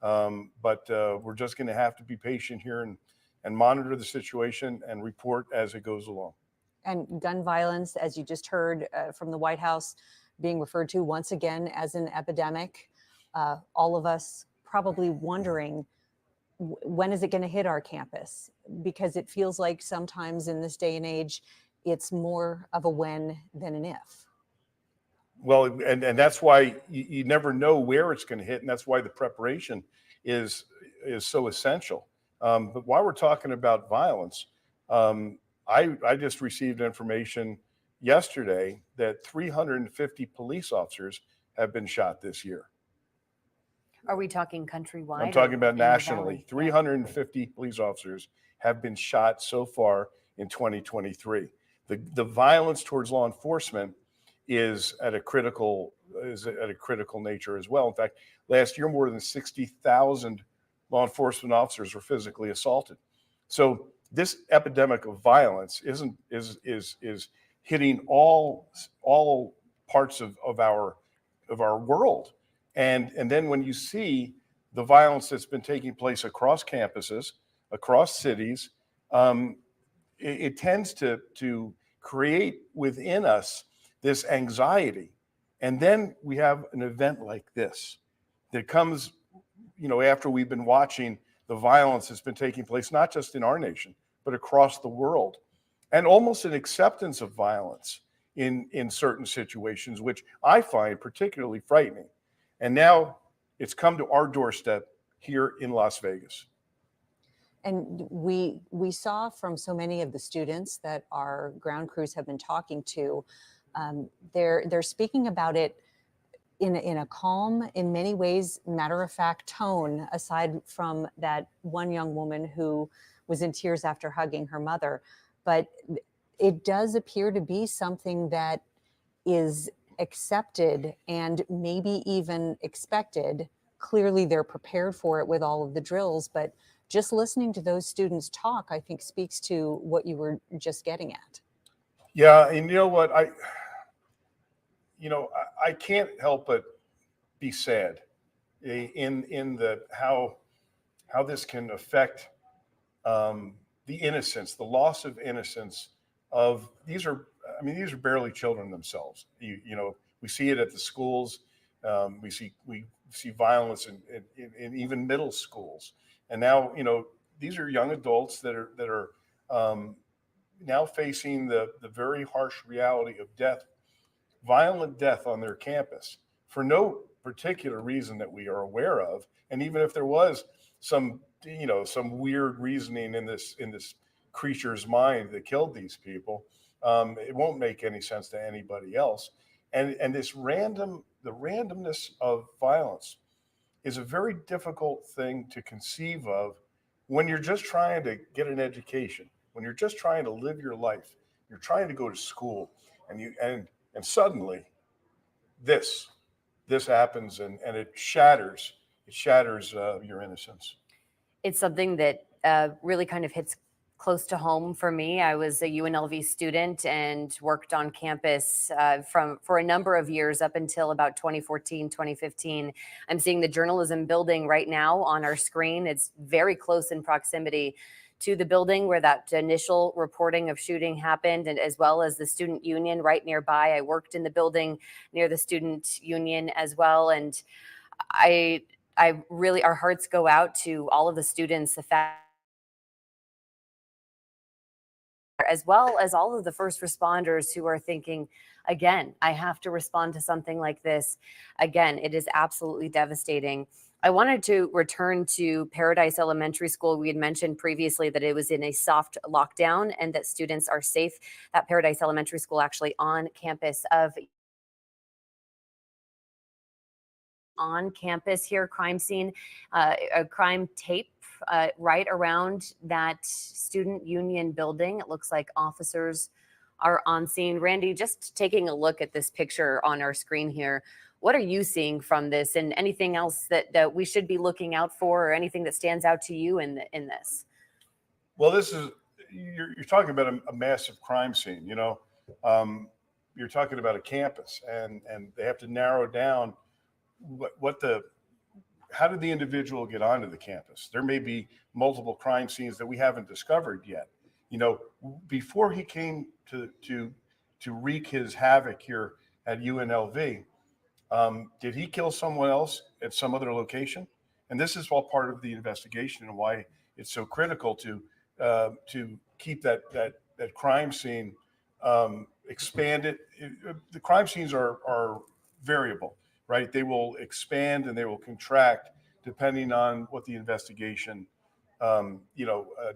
but we're just going to have to be patient here and monitor the situation and report as it goes along. And gun violence, as you just heard from the White House, being referred to once again as an epidemic. All of us probably wondering, when is it going to hit our campus? Because it feels like sometimes in this day and age, it's more of a when than an if. Well, and that's why you never know where it's going to hit, and that's why the preparation is so essential. But while we're talking about violence, I just received information yesterday that 350 police officers have been shot this year. Are we talking countrywide? I'm talking about in the nationally. valley? 350 police officers have been shot so far in 2023. The violence towards law enforcement is at a critical nature as well. In fact, last year more than 60,000 law enforcement officers were physically assaulted. So this epidemic of violence is hitting all parts of our world. And then when you see the violence that's been taking place across campuses, across cities, it tends to create within us this anxiety. And then we have an event like this that comes, you know, after we've been watching the violence that's been taking place, not just in our nation, but across the world, and almost an acceptance of violence in certain situations, which I find particularly frightening. And now it's come to our doorstep here in Las Vegas. And we saw from so many of the students that our ground crews have been talking to, they're speaking about it in a calm, in many ways, matter-of-fact tone, aside from that one young woman who was in tears after hugging her mother. But it does appear to be something that is accepted and maybe even expected. Clearly, they're prepared for it with all of the drills, but just listening to those students talk, I think, speaks to what you were just getting at. Yeah, and you know what, I can't help but be sad in the how this can affect the innocence, the loss of innocence of these are barely children themselves. You know, we see it at the schools. We see violence in even middle schools. And now, you know, these are young adults that are now facing the very harsh reality of death, violent death on their campus for no particular reason that we are aware of. And even if there was some weird reasoning in this creature's mind that killed these people, it won't make any sense to anybody else. And the randomness of violence is a very difficult thing to conceive of when you're just trying to get an education, when you're just trying to live your life, you're trying to go to school, and suddenly this happens and it shatters your innocence. It's something that really kind of hits close to home for me. I was a UNLV student and worked on campus for a number of years up until about 2014, 2015. I'm seeing the journalism building right now on our screen. It's very close in proximity to the building where that initial reporting of shooting happened, and as well as the student union right nearby. I worked in the building near the student union as well. And I really, our hearts go out to all of the students, the fact, as well as all of the first responders who are thinking, again, I have to respond to something like this. Again, it is absolutely devastating. I wanted to return to Paradise Elementary School. We had mentioned previously that it was in a soft lockdown and that students are safe at Paradise Elementary School, actually on campus here, crime scene, a crime tape right around that student union building. It looks like officers are on scene. Randy, just taking a look at this picture on our screen here, what are you seeing from this, and anything else that we should be looking out for, or anything that stands out to you in this? Well, you're talking about a massive crime scene. You're talking about a campus, and they have to narrow down how did the individual get onto the campus? There may be multiple crime scenes that we haven't discovered yet. Before he came to wreak his havoc here at UNLV, did he kill someone else at some other location? And this is all part of the investigation and why it's so critical to keep that crime scene expanded. The crime scenes are variable, right? They will expand and they will contract depending on what the investigation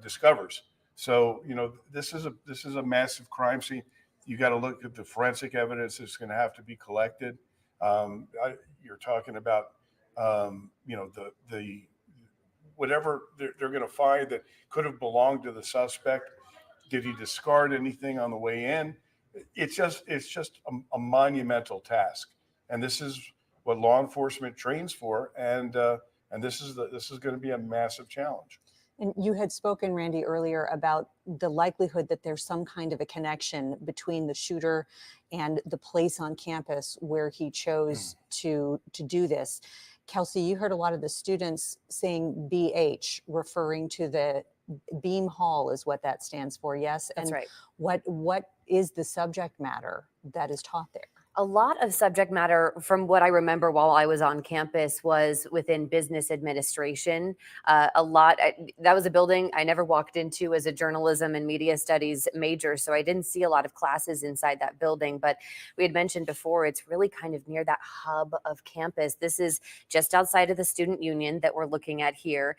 discovers. So this is a massive crime scene. You got to look at the forensic evidence that's going to have to be collected. You're talking about the whatever they're going to find that could have belonged to the suspect. Did he discard anything on the way in? It's just a monumental task, and this is what law enforcement trains for, and this is going to be a massive challenge. And you had spoken, Randy, earlier about the likelihood that there's some kind of a connection between the shooter and the place on campus where he chose to do this. Kelsey, you heard a lot of the students saying BH, referring to the Beam Hall is what that stands for, yes? That's and right. What is the subject matter that is taught there? A lot of subject matter, from what I remember while I was on campus, was within business administration. That was a building I never walked into as a journalism and media studies major, so I didn't see a lot of classes inside that building. But we had mentioned before, it's really kind of near that hub of campus. This is just outside of the student union that we're looking at here.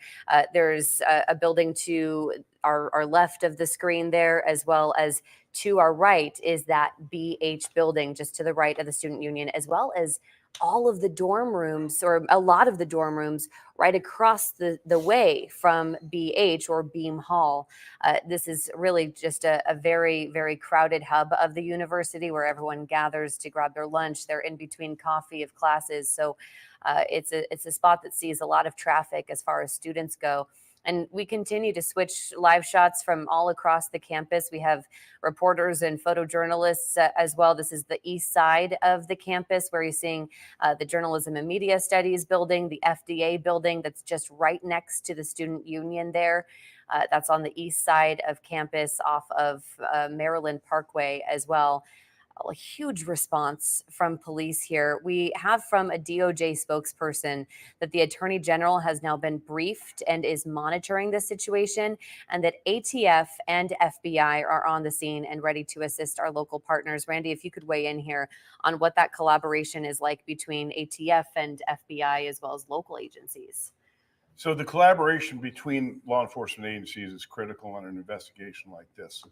There's a building to our left of the screen there, as well as to our right is that BH building just to the right of the student union, as well as all of the dorm rooms, or a lot of the dorm rooms right across the way from BH or Beam Hall. This is really just a very, very crowded hub of the university where everyone gathers to grab their lunch. They're in between coffee of classes. So it's a spot that sees a lot of traffic as far as students go. And we continue to switch live shots from all across the campus. We have reporters and photojournalists as well. This is the east side of the campus where you're seeing the Journalism and Media Studies building, the FDA building that's just right next to the student union there. That's on the east side of campus off of Maryland Parkway as well. A huge response from police here. We have from a DOJ spokesperson that the Attorney General has now been briefed and is monitoring the situation, and that ATF and FBI are on the scene and ready to assist our local partners. Randy, if you could weigh in here on what that collaboration is like between ATF and FBI as well as local agencies. So the collaboration between law enforcement agencies is critical in an investigation like this.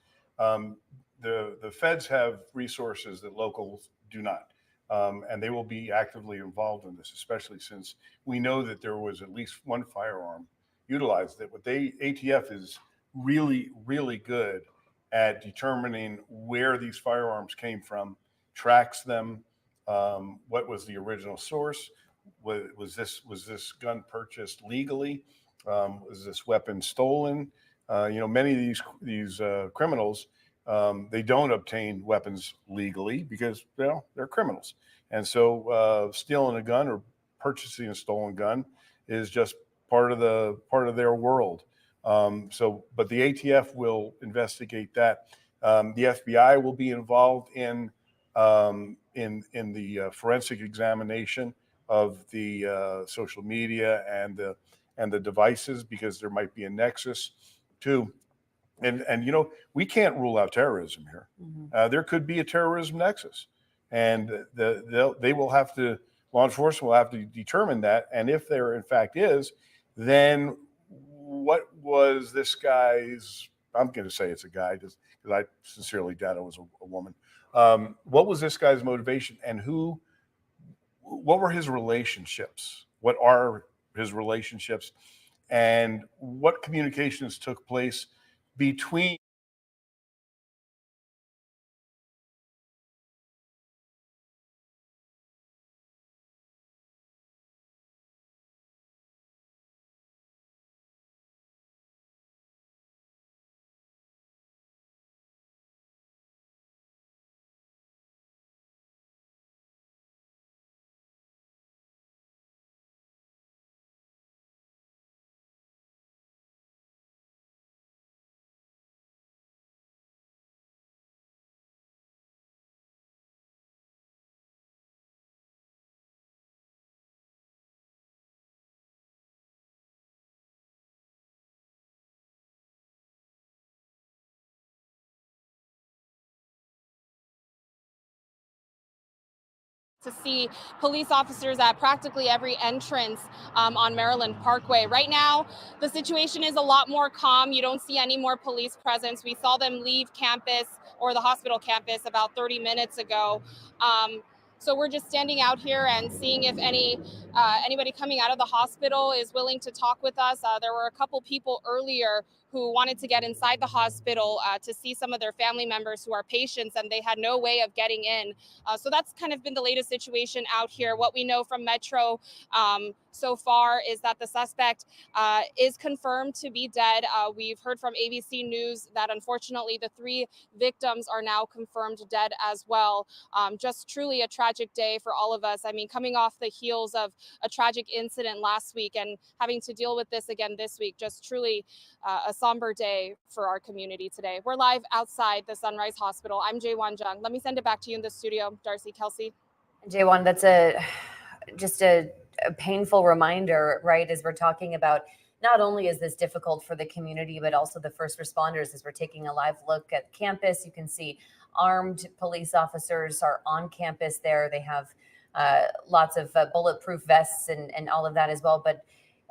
The feds have resources that locals do not, and they will be actively involved in this, especially since we know that there was at least one firearm utilized. ATF is really, really good at determining where these firearms came from, tracks them, what was the original source, was this gun purchased legally, was this weapon stolen? Many of these criminals. They don't obtain weapons legally because they're criminals, and so stealing a gun or purchasing a stolen gun is just part of their world. But the ATF will investigate that. The FBI will be involved in the forensic examination of the social media and the devices, because there might be a nexus to. And we can't rule out terrorism here. There could be a terrorism nexus, and they will have to, law enforcement will have to determine that. And if there in fact is, then what was this guy's? I'm going to say it's a guy, just because I sincerely doubt it was a woman. What was this guy's motivation, and what were his relationships? What are his relationships, and what communications took place between To see police officers at practically every entrance on Maryland Parkway. Right now, the situation is a lot more calm. You don't see any more police presence. We saw them leave campus or the hospital campus about 30 minutes ago. So we're just standing out here and seeing if anybody coming out of the hospital is willing to talk with us. There were a couple people earlier who wanted to get inside the hospital to see some of their family members who are patients, and they had no way of getting in. So that's kind of been the latest situation out here. What we know from Metro so far is that the suspect is confirmed to be dead. We've heard from ABC News that unfortunately the 3 victims are now confirmed dead as well. Just truly a tragic day for all of us. I mean, coming off the heels of a tragic incident last week and having to deal with this again this week, just truly a somber day for our community today. We're live outside the Sunrise Hospital. I'm Jaewon Jung. Let me send it back to you in the studio, Darcy, Kelsey. Jaewon, that's just a painful reminder, right? As we're talking about, not only is this difficult for the community, but also the first responders. As we're taking a live look at campus, you can see armed police officers are on campus there. They have lots of bulletproof vests and all of that as well. But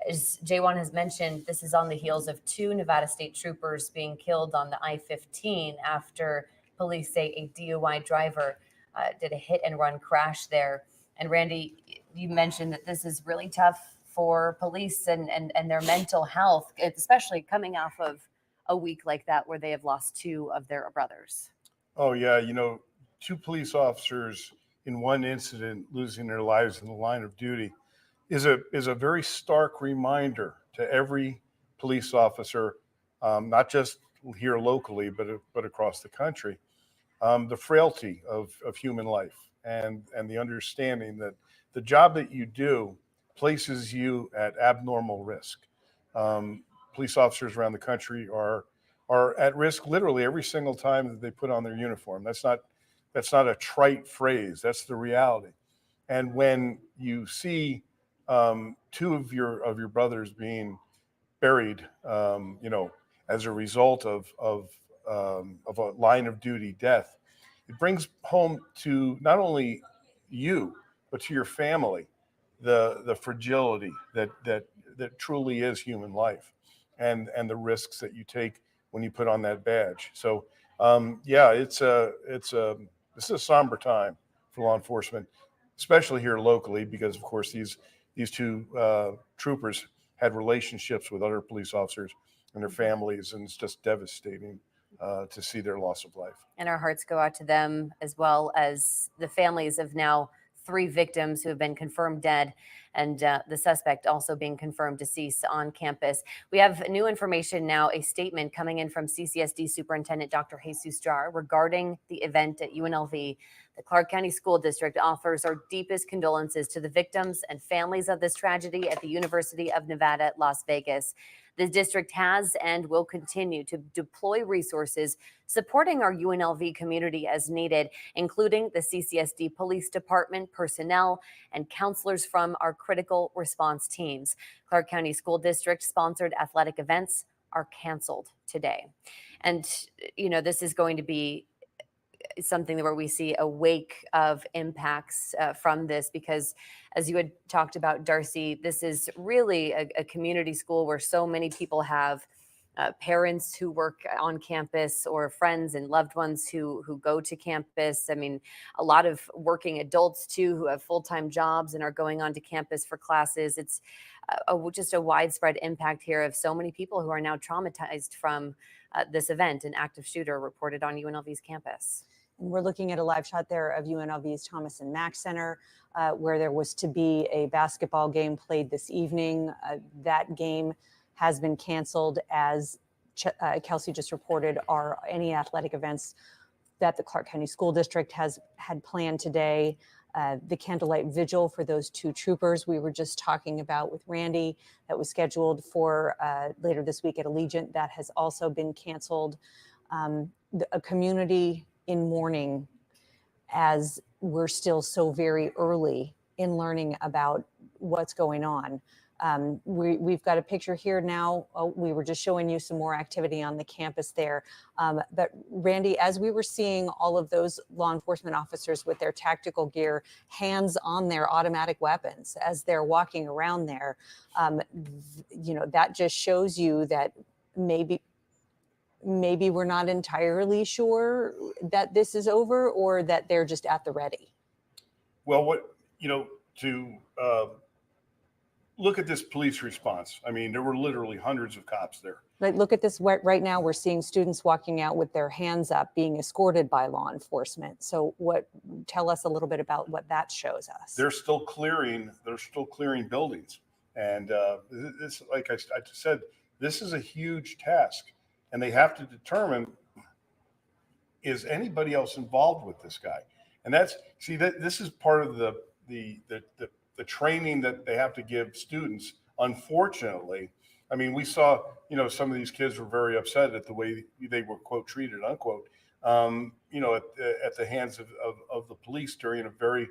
as Jaewon has mentioned, this is on the heels of 2 Nevada State troopers being killed on the I-15 after police say a DUI driver did a hit and run crash there. And Randy, you mentioned that this is really tough for police and their mental health, especially coming off of a week like that where they have lost 2 of their brothers. Oh yeah, 2 police officers in one incident losing their lives in the line of duty is a very stark reminder to every police officer, not just here locally, but across the country, the frailty of human life and the understanding that the job that you do places you at abnormal risk. Police officers around the country are at risk literally every single time that they put on their uniform. That's not a trite phrase. That's the reality. And when you see 2 of your brothers being buried, as a result of a line of duty death, it brings home to not only you but to your family the fragility that truly is human life, and the risks that you take when you put on that badge. So yeah, this is a somber time for law enforcement, especially here locally, because of course these 2 troopers had relationships with other police officers and their families, and it's just devastating to see their loss of life. And our hearts go out to them, as well as the families of now 3 victims who have been confirmed dead, and the suspect also being confirmed deceased on campus. We have new information now, a statement coming in from CCSD Superintendent Dr. Jesus Jar regarding the event at UNLV. The Clark County School District offers our deepest condolences to the victims and families of this tragedy at the University of Nevada, Las Vegas. The district has and will continue to deploy resources supporting our UNLV community as needed, including the CCSD Police Department personnel and counselors from our critical response teams. Clark County School District sponsored athletic events are canceled today. And, this is going to be something where we see a wake of impacts from this, because as you had talked about, Darcy, this is really a community school where so many people have parents who work on campus, or friends and loved ones who go to campus. I mean, a lot of working adults too, who have full-time jobs and are going onto campus for classes. It's just a widespread impact here of so many people who are now traumatized from this event. An active shooter reported on UNLV's campus. And we're looking at a live shot there of UNLV's Thomas and Mack Center, where there was to be a basketball game played this evening. That game has been canceled, as Kelsey just reported, are any athletic events that the Clark County School District had planned today. The candlelight vigil for those 2 troopers we were just talking about with Randy, that was scheduled for later this week at Allegiant, that has also been canceled. A community in mourning, as we're still so very early in learning about what's going on. We've got a picture here now. We were just showing you some more activity on the campus there. But Randy, as we were seeing all of those law enforcement officers with their tactical gear, hands on their automatic weapons as they're walking around there, you know, that just shows you that maybe we're not entirely sure that this is over, or that they're just at the ready. Well, to look at this police response. I mean, there were literally hundreds of cops there. But look at this right now. We're seeing students walking out with their hands up, being escorted by law enforcement. So tell us a little bit about what that shows us. They're still clearing buildings. And this, like I said, this is a huge task, and they have to determine, is anybody else involved with this guy? And this is part of the training that they have to give students. Unfortunately, I mean, we saw, some of these kids were very upset at the way they were, quote, treated, unquote, at the hands of the police during a very,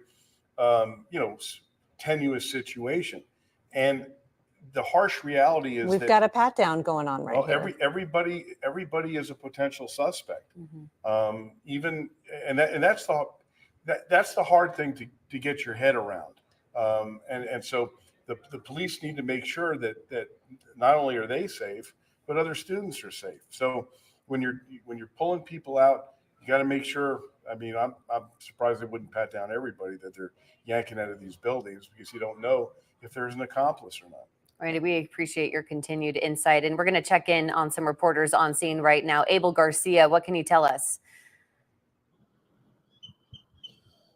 tenuous situation. And the harsh reality is we've got a pat down going on right here. Everybody is a potential suspect. Mm-hmm. That's the hard thing to get your head around. And so the police need to make sure that not only are they safe, but other students are safe. So when you're pulling people out, you got to make sure. I mean, I'm surprised they wouldn't pat down everybody that they're yanking out of these buildings, because you don't know if there's an accomplice or not. Randy, we appreciate your continued insight, and we're going to check in on some reporters on scene right now. Abel Garcia, what can you tell us?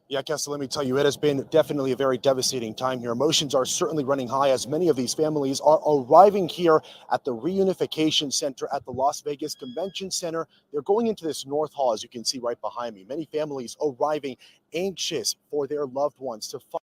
Yeah, Kessa, let me tell you, it has been definitely a very devastating time here. Emotions are certainly running high as many of these families are arriving here at the Reunification Center at the Las Vegas Convention Center. They're going into this North Hall, as you can see right behind me. Many families arriving anxious for their loved ones to find